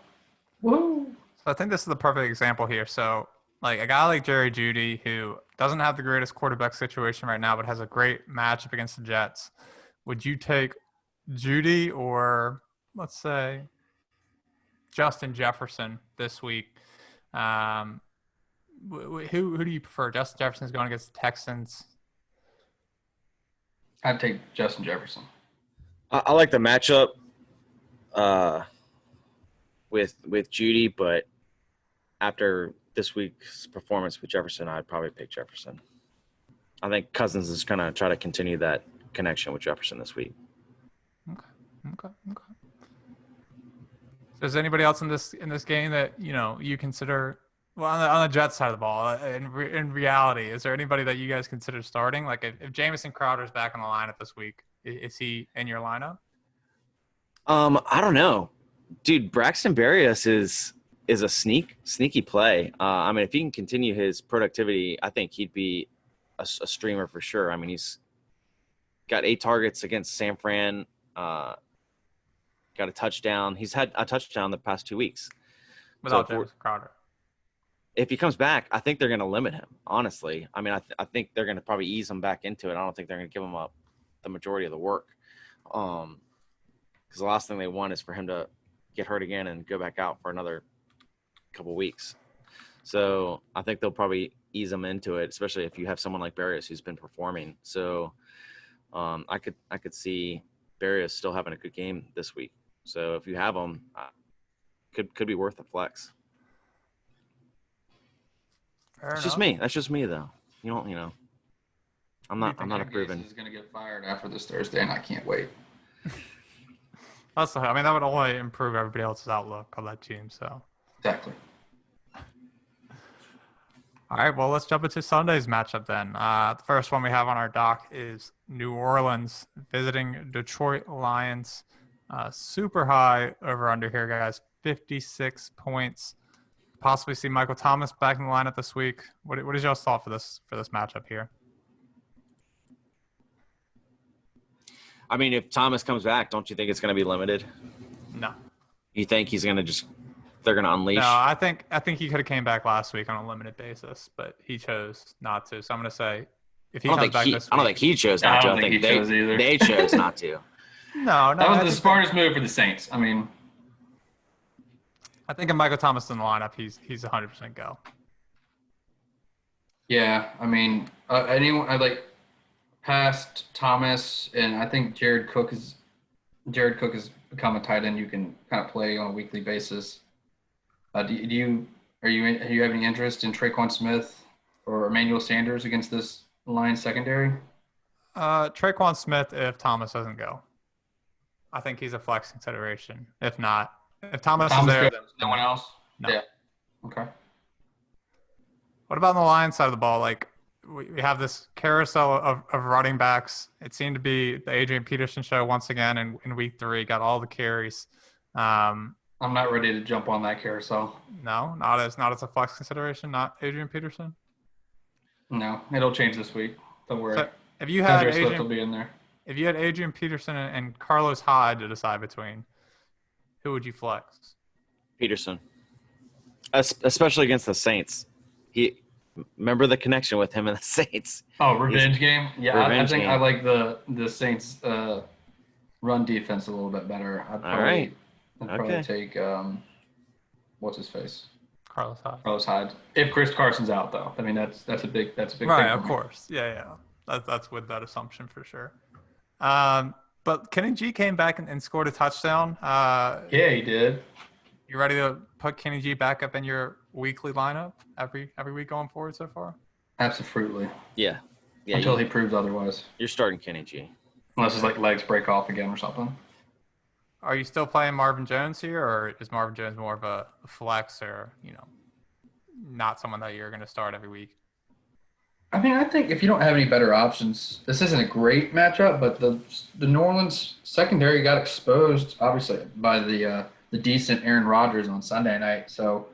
Woo! So I think this is the perfect example here. So, like a guy like Jerry Jeudy, who doesn't have the greatest quarterback situation right now, but has a great matchup against the Jets. Would you take Jeudy or, let's say, Justin Jefferson this week? Who do you prefer? Justin Jefferson's going against the Texans. I'd take Justin Jefferson. I like the matchup with Jeudy, but after this week's performance with Jefferson, I'd probably pick Jefferson. I think Cousins is going to try to continue that connection with Jefferson this week. Okay. So is anybody else in this game that you consider Well, on the Jets side of the ball, in reality, is there anybody that you guys consider starting? Like if Jamison Crowder's back in the lineup this week, is he in your lineup? I don't know, dude. Braxton Berrios is a sneaky play. I mean, if he can continue his productivity, I think he'd be a streamer for sure. I mean, he's got 8 targets against San Fran. Got a touchdown. He's had a touchdown the past 2 weeks. Without Jamison Crowder. If he comes back, I think they're going to limit him, honestly. I mean, I think they're going to probably ease him back into it. I don't think they're going to give him up the majority of the work. Because the last thing they want is for him to get hurt again and go back out for another couple weeks. So I think they'll probably ease him into it, especially if you have someone like Berrios who's been performing. So I could see Berrios still having a good game this week. So if you have him, could be worth a flex. It's just me. That's just me, though. You know. I'm not approving. He's going to get fired after this Thursday, and I can't wait. I mean, that would only improve everybody else's outlook on that team. So exactly. All right. Well, let's jump into Sunday's matchup then. The first one we have on our dock is New Orleans visiting Detroit Lions. Super high over under here, guys. 56 points. Possibly see Michael Thomas back in the lineup this week. What is y'all's thought for this matchup here? I mean, if Thomas comes back, don't you think it's going to be limited? No. You think he's going to they're going to unleash? No, I think he could have came back last week on a limited basis, but he chose not to. So I'm going to say if he comes back this week. I don't think he chose not to. I think they chose not to. No. That was the smartest move for the Saints. I mean, I think if Michael Thomas is in the lineup, he's 100% go. Yeah, I mean, I like past Thomas, and I think Jared Cook has become a tight end you can kind of play on a weekly basis. Do you have any interest in Traquan Smith or Emmanuel Sanders against this Lions secondary? Traquan Smith if Thomas doesn't go. I think he's a flex consideration. If not, if Thomas is there, then no one else. No. Yeah. Okay. What about on the Lions side of the ball? Like we have this carousel of running backs. It seemed to be the Adrian Peterson show once again in week 3. Got all the carries. I'm not ready to jump on that carousel. No, not as a flex consideration. Not Adrian Peterson. No, it'll change this week. Don't worry. So if you had Swift will be in there. If you had Adrian Peterson and Carlos Hyde to decide between, who would you flex? Peterson, especially against the Saints. Remember the connection with him and the Saints. Oh, revenge game. Yeah, I think game. I like the Saints run defense a little bit better. I'd probably take what's his face? Carlos Hyde. Carlos Hyde. If Chris Carson's out, though, I mean that's a big right, thing. Right, of course. Yeah. That's with that assumption for sure. But Kenny G came back and scored a touchdown. Yeah, he did. You ready to put Kenny G back up in your weekly lineup every week going forward so far? Absolutely. Yeah. Until he proves otherwise. You're starting Kenny G. Unless his legs break off again or something. Are you still playing Marvin Jones here, or is Marvin Jones more of a flex, or not someone that you're going to start every week? I mean, I think if you don't have any better options, this isn't a great matchup, but the New Orleans secondary got exposed, obviously, by the decent Aaron Rodgers on Sunday night. So,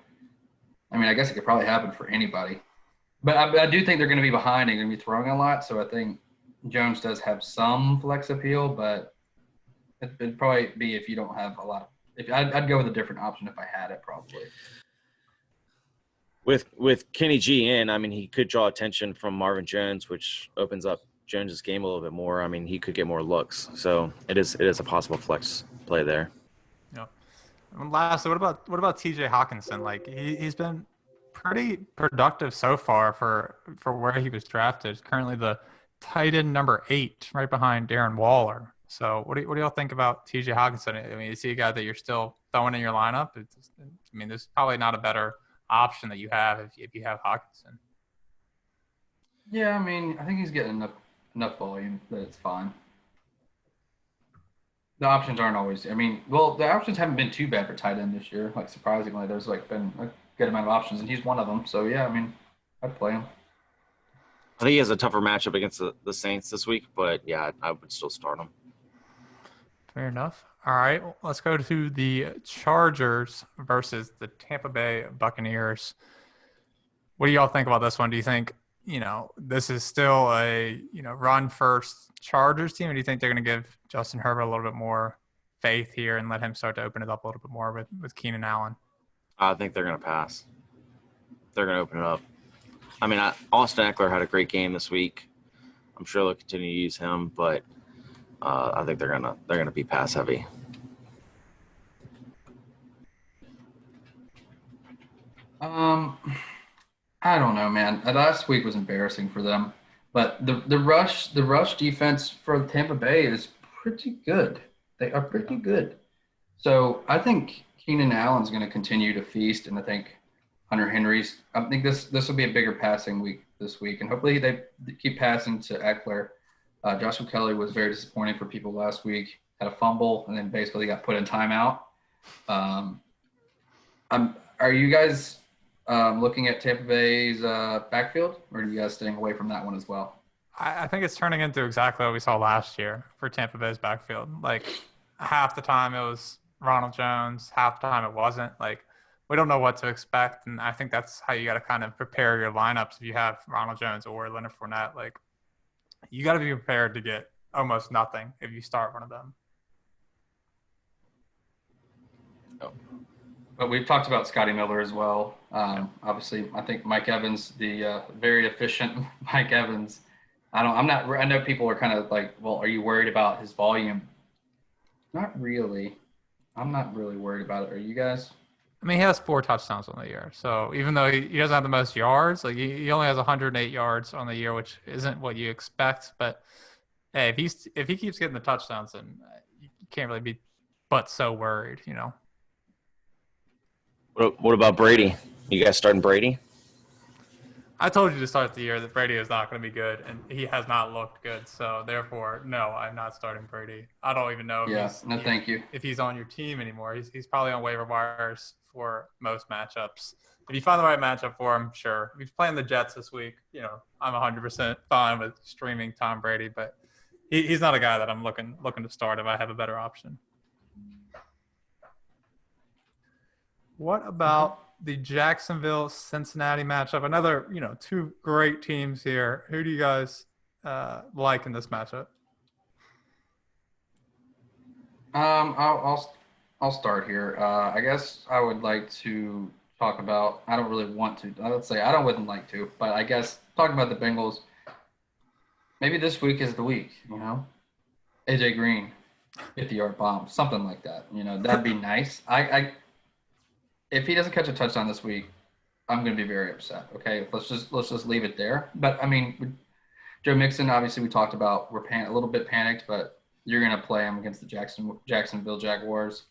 I mean, I guess it could probably happen for anybody. But I do think they're going to be behind and going to be throwing a lot. So I think Jones does have some flex appeal, but it'd probably be if you don't have a lot. I'd go with a different option if I had it, probably. With Kenny G in, I mean, he could draw attention from Marvin Jones, which opens up Jones's game a little bit more. I mean, he could get more looks. So it is a possible flex play there. Yeah. And lastly, what about TJ Hawkinson? Like he's been pretty productive so far for where he was drafted. Currently the tight end number 8, right behind Darren Waller. So what do y'all think about TJ Hawkinson? I mean, is he a guy that you're still throwing in your lineup? There's probably not a better option that you have if you have Hawkinson. Yeah, I mean, I think he's getting enough volume that it's fine. The options aren't always. I mean, well, the options haven't been too bad for tight end this year. Like surprisingly, there's been good amount of options, and he's one of them. So yeah, I mean, I'd play him. I think he has a tougher matchup against the Saints this week, but yeah, I would still start him. Fair enough. All right, let's go to the Chargers versus the Tampa Bay Buccaneers. What do y'all think about this one? Do you think, this is still a, run first Chargers team? Or do you think they're going to give Justin Herbert a little bit more faith here and let him start to open it up a little bit more with Keenan Allen? I think they're going to pass. They're going to open it up. I mean, Austin Eckler had a great game this week. I'm sure they'll continue to use him, but I think they're gonna be pass heavy. I don't know, man. Last week was embarrassing for them, but the rush defense for Tampa Bay is pretty good. They are pretty good. So I think Keenan Allen's going to continue to feast, and I think Hunter Henry's. I think this will be a bigger passing week this week, and hopefully they keep passing to Eckler. Joshua Kelly was very disappointing for people last week. Had a fumble and then basically got put in timeout. Are you guys looking at Tampa Bay's backfield, or are you guys staying away from that one as well? I think it's turning into exactly what we saw last year for Tampa Bay's backfield. Like half the time it was Ronald Jones, half the time it wasn't. Like we don't know what to expect, and I think that's how you got to kind of prepare your lineups if you have Ronald Jones or Leonard Fournette. Like you got to be prepared to get almost nothing if you start one of them. But we've talked about Scotty Miller as well. Obviously, I think Mike Evans, the very efficient Mike Evans. I know people are kind of like, well, are you worried about his volume? Not really. I'm not really worried about it. Are you guys? I mean, he has 4 touchdowns on the year. So even though he doesn't have the most yards, like he only has 108 yards on the year, which isn't what you expect. But hey, if he keeps getting the touchdowns, then you can't really be but so worried, What about Brady? You guys starting Brady? I told you to start the year that Brady is not going to be good, and he has not looked good. So therefore, no, I'm not starting Brady. I don't even know thank you. If he's on your team anymore. He's probably on waiver wires for most matchups. If you find the right matchup for him, sure. If he's playing the Jets this week, I'm 100% fine with streaming Tom Brady, but he's not a guy that I'm looking to start if I have a better option. What about the Jacksonville-Cincinnati matchup? Another, 2 great teams here. Who do you guys like in this matchup? I'll start here. I guess I would like to talk about. I don't really want to. Let's say wouldn't like to, but I guess talking about the Bengals. Maybe this week is the week. AJ Green, 50-yard bomb, something like that. That'd be nice. If he doesn't catch a touchdown this week, I'm going to be very upset. Okay, let's just leave it there. But I mean, Joe Mixon, obviously we talked about. We're a little bit panicked, but you're going to play him against the Jacksonville Jaguars.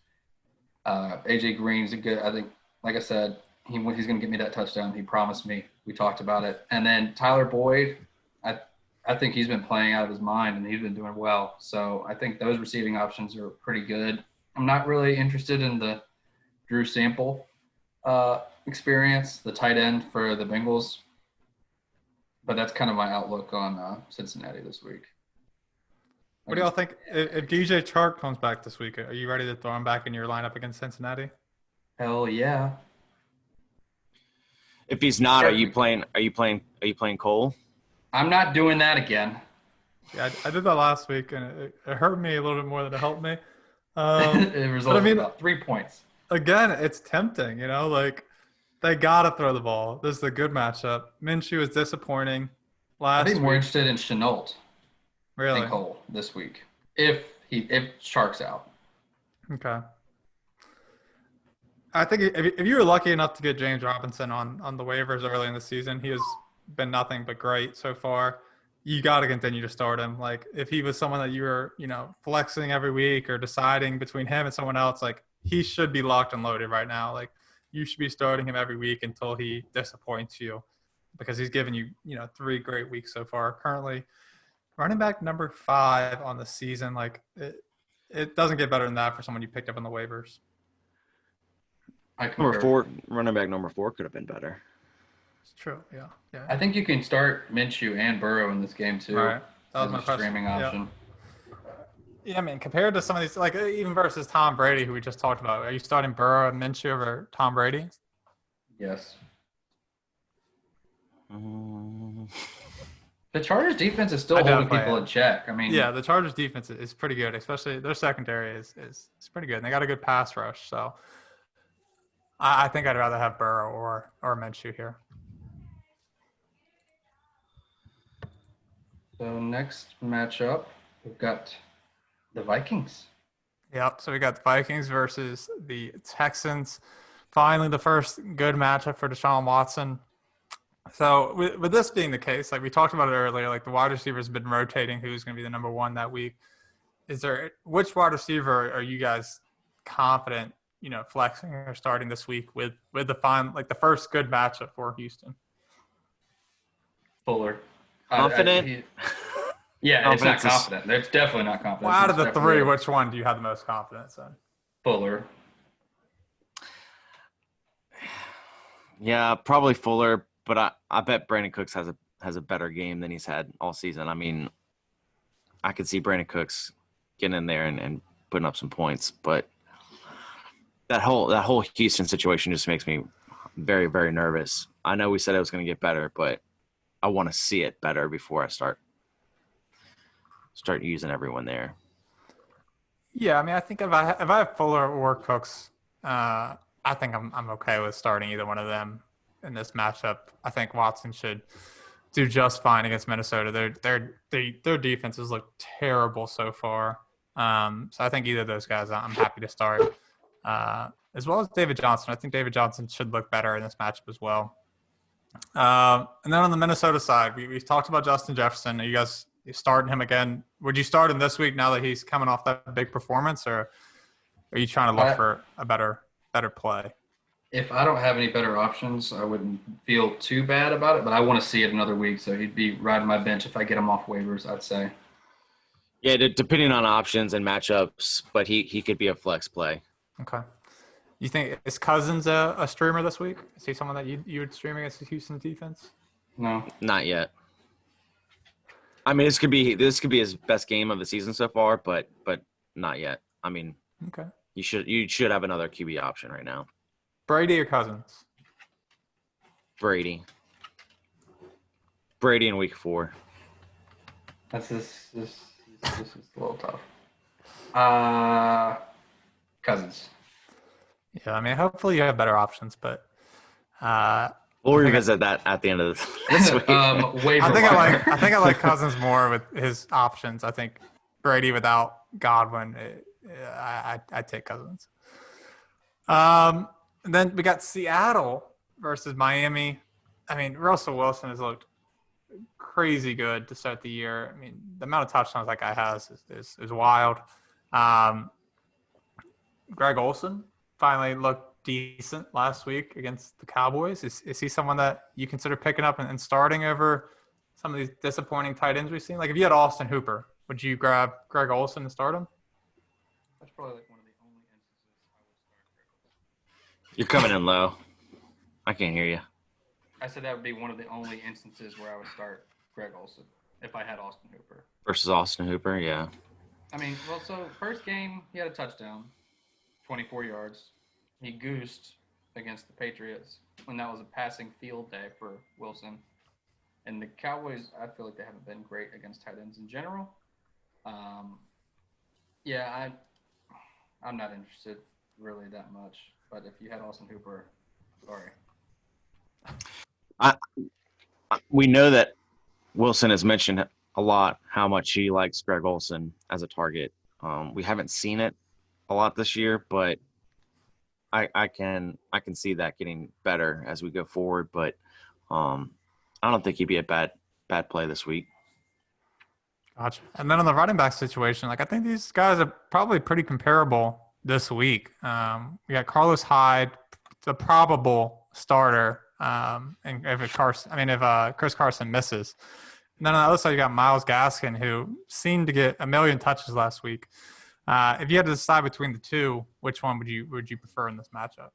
AJ Green's a good. I think, like I said, he's going to get me that touchdown. He promised me. We talked about it. And then Tyler Boyd, I think he's been playing out of his mind and he's been doing well. So I think those receiving options are pretty good. I'm not really interested in the Drew Sample experience, the tight end for the Bengals. But that's kind of my outlook on Cincinnati this week. What do y'all think? If DJ Chark comes back this week, are you ready to throw him back in your lineup against Cincinnati? Hell yeah. If he's not, are you playing Cole? I'm not doing that again. Yeah, I did that last week, and it hurt me a little bit more than it helped me. It resulted in about 3 points. Again, it's tempting, like they got to throw the ball. This is a good matchup. Minshew is disappointing last week. I'd be more interested in Shenault than Cole this week if Shark's out. Okay. I think if you were lucky enough to get James Robinson on the waivers early in the season, he has been nothing but great so far. You got to continue to start him. Like if he was someone that you were, flexing every week or deciding between him and someone else, like he should be locked and loaded right now. Like you should be starting him every week until he disappoints you because he's given you, 3 great weeks so far. Currently running back number 5 on the season. Like it doesn't get better than that for someone you picked up on the waivers. I concur. Number four could have been better. It's true. Yeah. I think you can start Minshew and Burrow in this game too. Right. That was as my a question. streaming option. Yeah, I mean, compared to some of these, like even versus Tom Brady, who we just talked about, are you starting Burrow and Minshew over Tom Brady? Yes. Mm. The Chargers defense is still holding people in check. I mean, yeah, the Chargers defense is pretty good, especially their secondary is pretty good. And they got a good pass rush, so I think I'd rather have Burrow or Minshew here. So next matchup, we've got the Vikings. Yep. So we got the Vikings versus the Texans. Finally, the first good matchup for Deshaun Watson. So with this being the case, like we talked about it earlier, like the wide receivers have been rotating who's going to be the number one that week. Which wide receiver are you guys confident, flexing or starting this week with the first good matchup for Houston? Fuller. Confident? Yeah, it's not confident. It's definitely not confident. Well, out of the three, which one do you have the most confidence in? Fuller. Yeah, probably Fuller, but I bet Brandon Cooks has a better game than he's had all season. I mean, I could see Brandon Cooks getting in there and putting up some points, but that whole Houston situation just makes me very, very nervous. I know we said it was going to get better, but I want to see it better before I start using everyone there. Yeah, I mean, I think if I have Fuller or Cooks, I think I'm okay with starting either one of them in this matchup. I think Watson should do just fine against Minnesota. Their defenses look terrible so far. So I think either of those guys I'm happy to start. As well as David Johnson. I think David Johnson should look better in this matchup as well. And then on the Minnesota side, we've talked about Justin Jefferson. Are you guys starting him again? Would you start him this week now that he's coming off that big performance, or are you trying to look for a better play? If I don't have any better options, I wouldn't feel too bad about it, but I want to see it another week, so he'd be riding my bench if I get him off waivers, I'd say. Yeah, depending on options and matchups, but he could be a flex play. Okay. You think is Cousins a streamer this week? Is he someone that you would stream against the Houston defense? No, not yet. I mean, this could be his best game of the season so far, but not yet. I mean, okay. You should have another QB option right now. Brady or Cousins? Brady in week 4. This is a little tough. Cousins. Yeah, I mean, hopefully you have better options, but we'll revisit that at the end of this week. I think I like Cousins more with his options. I think Brady without Godwin, I'd take Cousins. And then we got Seattle versus Miami. I mean, Russell Wilson has looked crazy good to start the year. I mean, the amount of touchdowns that guy has is wild. Greg Olsen finally looked decent last week against the Cowboys. Is he someone that you consider picking up and starting over some of these disappointing tight ends we've seen? Like if you had Austin Hooper, would you grab Greg Olsen and start him? That's probably like one of the only instances I would start Greg Olsen. You're coming in low. I can't hear you. I said that would be one of the only instances where I would start Greg Olsen if I had Austin Hooper. Versus Austin Hooper, yeah. I mean, well, so first game, he had a touchdown, 24 yards. He goosed against the Patriots when that was a passing field day for Wilson. And the Cowboys, I feel like they haven't been great against tight ends in general. Yeah, I'm not interested really that much. But if you had Austin Hooper, sorry. We know that Wilson has mentioned a lot how much he likes Greg Olsen as a target. We haven't seen it a lot this year, but I can see that getting better as we go forward. But I don't think he'd be a bad play this week. Gotcha. And then on the running back situation, like I think these guys are probably pretty comparable this week. We got Carlos Hyde, the probable starter. And if Chris Carson misses, and then on the other side you got Myles Gaskin, who seemed to get 1 million touches last week. If you had to decide between the two, which one would you prefer in this matchup?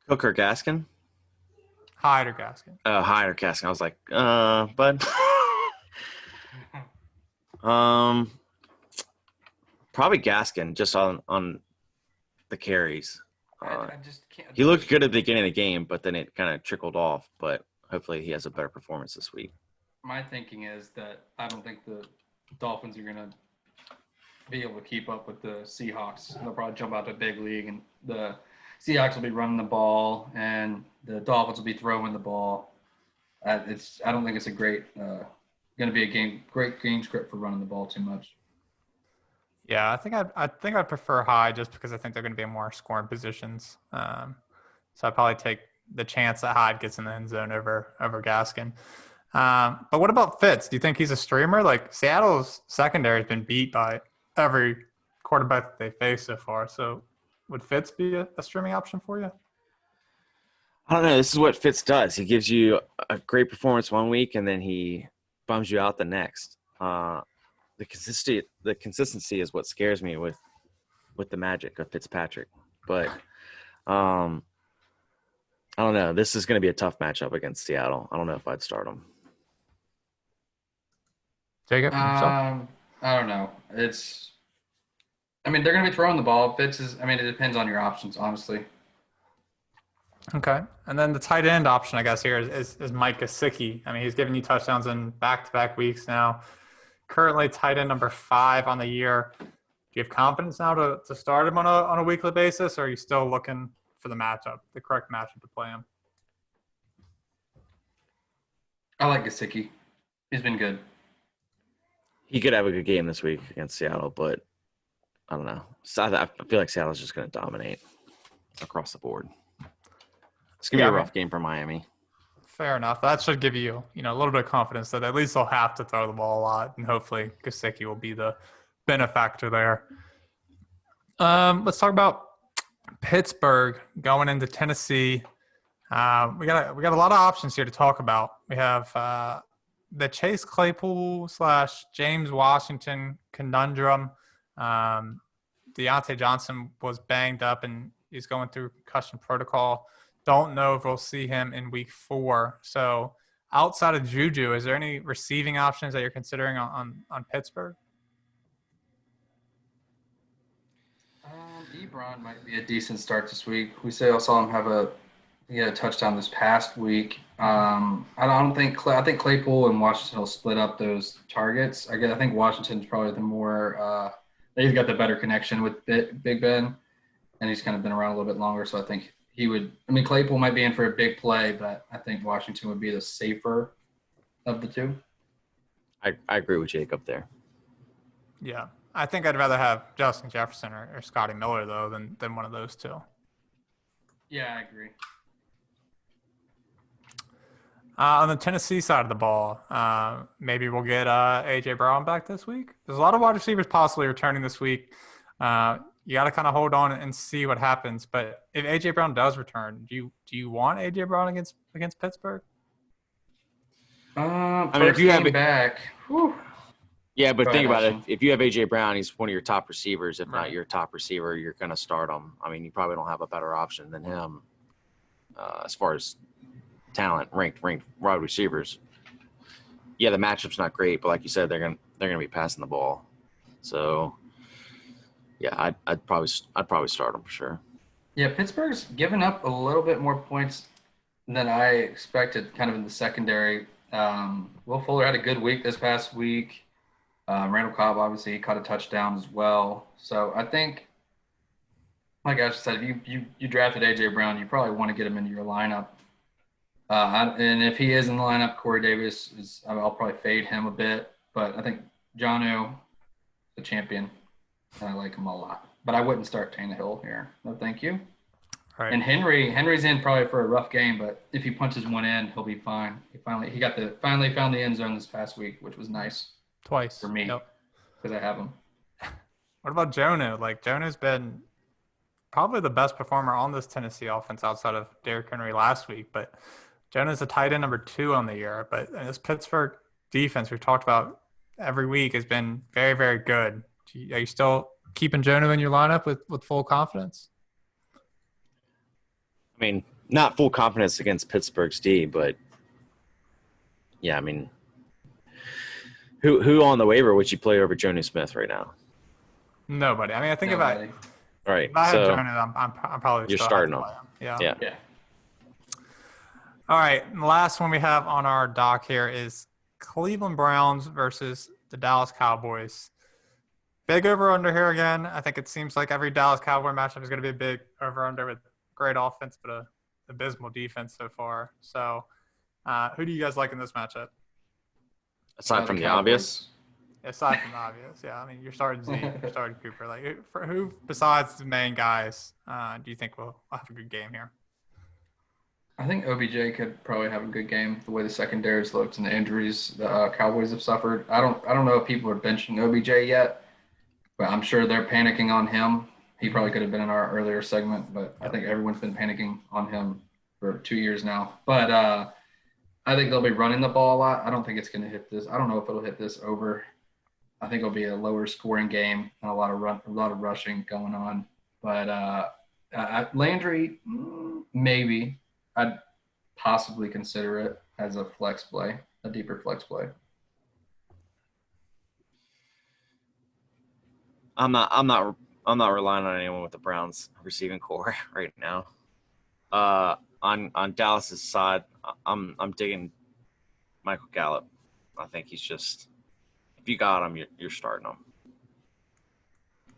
Cook or Gaskin? Hyde or Gaskin? Hyde or Gaskin. I was like, bud. Probably Gaskin, just on the carries. I just can't. He looked good at the beginning of the game, but then it kind of trickled off. But hopefully he has a better performance this week. My thinking is that I don't think the Dolphins are going to be able to keep up with the Seahawks. They'll probably jump out to a big league, and the Seahawks will be running the ball, and the Dolphins will be throwing the ball. I don't think it's a great going to be a great game script for running the ball too much. Yeah, I think I'd prefer Hyde just because I think they're going to be in more scoring positions. So I'd probably take the chance that Hyde gets in the end zone over Gaskin. But what about Fitz? Do you think he's a streamer? Like Seattle's secondary has been beat by every quarterback that they face so far. So would Fitz be a streaming option for you? I don't know. This is what Fitz does. He gives you a great performance one week, and then he bums you out the next. The consistency is what scares me with the magic of Fitzpatrick. But I don't know. This is going to be a tough matchup against Seattle. I don't know if I'd start him. Jacob? I don't know. They're going to be throwing the ball. Fitz is. It depends on your options, honestly. Okay. And then the tight end option, I guess, here is Mike Gesicki. He's given you touchdowns in back-to-back weeks now. Currently tight end number 5 on the year. Do you have confidence now to start him on a weekly basis, or are you still looking for the correct matchup to play him? I like Gesicki. He's been good. He could have a good game this week against Seattle, but I don't know. I feel like Seattle's just going to dominate across the board. It's going to be a rough game for Miami. Fair enough. That should give you, a little bit of confidence that at least they'll have to throw the ball a lot, and hopefully Gesicki will be the benefactor there. Let's talk about Pittsburgh going into Tennessee. We got a lot of options here to talk about. We have the Chase Claypool / James Washington conundrum. Deontay Johnson was banged up and he's going through concussion protocol. Don't know if we'll see him in week 4. So outside of Juju, is there any receiving options that you're considering on Pittsburgh? Ebron might be a decent start this week. I saw him have a touchdown this past week. I think Claypool and Washington will split up those targets. I think Washington's probably the more he's got the better connection with Big Ben, and he's kind of been around a little bit longer. So I think he would. Claypool might be in for a big play, but I think Washington would be the safer of the two. I agree with Jacob there. Yeah. I think I'd rather have Justin Jefferson or Scotty Miller, though, than one of those two. Yeah, I agree. On the Tennessee side of the ball, maybe we'll get A.J. Brown back this week. There's a lot of wide receivers possibly returning this week. You got to kind of hold on and see what happens. But if A.J. Brown does return, do you want A.J. Brown against Pittsburgh? If you have it back. Whew. Yeah, but think about it. If you have A.J. Brown, he's one of your top receivers. If not your top receiver, you're going to start him. You probably don't have a better option than him as far as talent, ranked wide receivers. Yeah, the matchup's not great, but like you said, they're gonna be passing the ball. So, yeah, I'd probably start him for sure. Yeah, Pittsburgh's given up a little bit more points than I expected, kind of in the secondary. Will Fuller had a good week this past week. Randall Cobb, obviously, he caught a touchdown as well. So I think, like I just said, if you drafted A.J. Brown, you probably want to get him into your lineup. And if he is in the lineup, Corey Davis I'll probably fade him a bit. But I think Jonnu, the champion, I like him a lot. But I wouldn't start Tannehill here. No, thank you. Right. And Henry's in probably for a rough game, but if he punches one in, he'll be fine. He finally found the end zone this past week, which was nice. Twice. For me. Because I have him. What about Jonnu? Jonnu's been probably the best performer on this Tennessee offense outside of Derrick Henry last week, but Jonnu's a tight end number 2 on the year. But this Pittsburgh defense we've talked about every week has been very, very good. Are you still keeping Jonnu in your lineup with full confidence? not full confidence against Pittsburgh's D, but yeah, I mean, who on the waiver would you play over Jonnu Smith right now? Nobody. I mean, I think Nobody. All right, if I had so Jonnu, I'm probably you're still starting have him. to play him. Yeah. All right. And the last one we have on our dock here is Cleveland Browns versus the Dallas Cowboys. Big over-under here again. I think it seems like every Dallas Cowboy matchup is going to be a big over-under with great offense, but a abysmal defense so far. So who do you guys like in this matchup? Aside from the obvious? Aside from the obvious, yeah. I mean, you're starting Zeke, you're starting Cooper. Like, for who besides the main guys do you think will have a good game here? I think OBJ could probably have a good game. The way the secondaries looked and the injuries the Cowboys have suffered. I don't know if people are benching OBJ yet, but I'm sure they're panicking on him. He probably could have been in our earlier segment, but I think everyone's been panicking on him for 2 years now. But I think they'll be running the ball a lot. I don't think it's going to hit this. I don't know if it'll hit this over. I think it'll be a lower scoring game and a lot of rushing going on. But Landry, maybe. I'd possibly consider it as a flex play, a deeper flex play. I'm not relying on anyone with the Browns receiving core right now. On Dallas's side, I'm digging Michael Gallup. I think he's just, if you got him, you're starting him.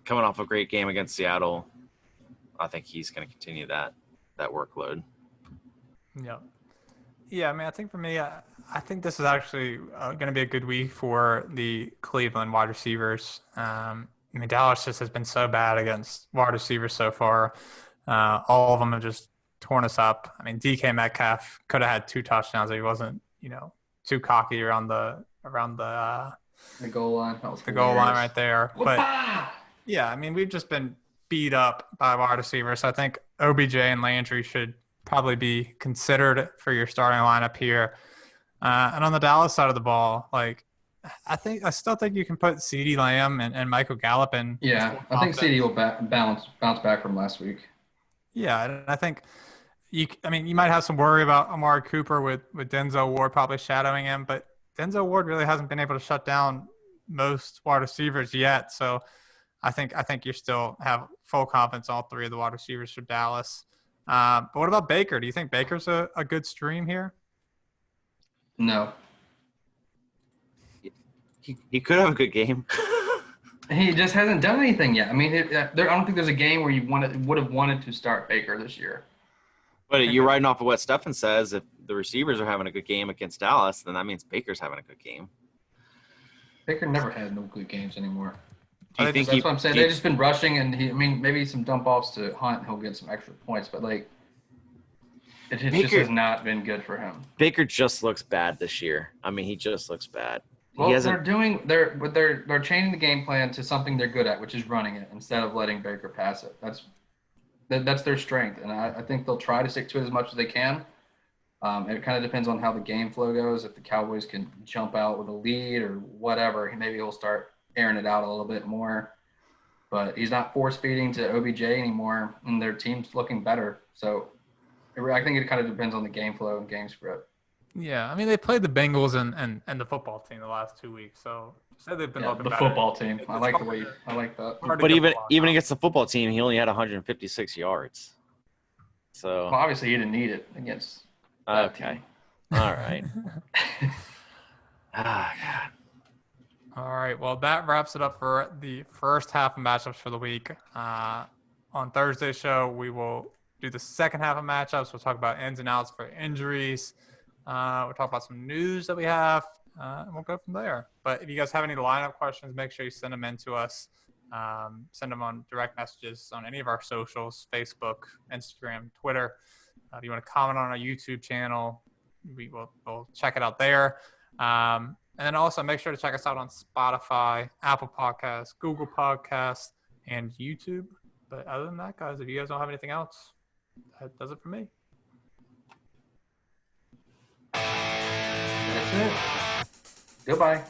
Coming off a great game against Seattle, I think he's going to continue that workload. Yeah. I mean, I think for me, I think this is actually going to be a good week for the Cleveland wide receivers. I mean, Dallas just has been so bad against wide receivers so far. All of them have just torn us up. I mean, DK Metcalf could have had 2 touchdowns if he wasn't, too cocky around the goal line. That was the goal line right there. Whoopah! But yeah, I mean, we've just been beat up by wide receivers. So I think OBJ and Landry should probably be considered for your starting lineup here. And on the Dallas side of the ball, like, I still think you can put CeeDee Lamb and Michael Gallup in. Yeah, I think CeeDee will bounce back from last week. Yeah, and I think you might have some worry about Amari Cooper with Denzel Ward probably shadowing him, but Denzel Ward really hasn't been able to shut down most wide receivers yet. So I think you still have full confidence in all 3 of the wide receivers for Dallas. But what about Baker? Do you think Baker's a good stream here? No. He could have a good game. He just hasn't done anything yet. I mean, I don't think there's a game where you would have wanted to start Baker this year. But you're riding off of what Stefan says. If the receivers are having a good game against Dallas, then that means Baker's having a good game. Baker never had no good games anymore. That's what I'm saying. They've just been rushing, and maybe some dump offs to Hunt, he'll get some extra points. But it just has not been good for him. Baker just looks bad this year. I mean, he just looks bad. Well, they're changing the game plan to something they're good at, which is running it instead of letting Baker pass it. That's their strength, and I think they'll try to stick to it as much as they can. It kind of depends on how the game flow goes. If the Cowboys can jump out with a lead or whatever, maybe he'll start airing it out a little bit more. But he's not force feeding to OBJ anymore, and their team's looking better. So I think it kind of depends on the game flow and game script. Yeah, I mean, they played the Bengals and the football team the last 2 weeks, so say they've been looking the better. Football team. I like that. But even against the football team, he only had 156 yards. So well, obviously he didn't need it against. Okay. All right. God. All right. Well, that wraps it up for the first half of matchups for the week. On Thursday's show, we will do the second half of matchups. We'll talk about ins and outs for injuries. We'll talk about some news that we have, and we'll go from there. But if you guys have any lineup questions, make sure you send them in to us. Send them on direct messages on any of our socials, Facebook, Instagram, Twitter. If you want to comment on our YouTube channel, we'll check it out there. And then also make sure to check us out on Spotify, Apple Podcasts, Google Podcasts, and YouTube. But other than that, guys, if you guys don't have anything else, that does it for me. That's it. Goodbye.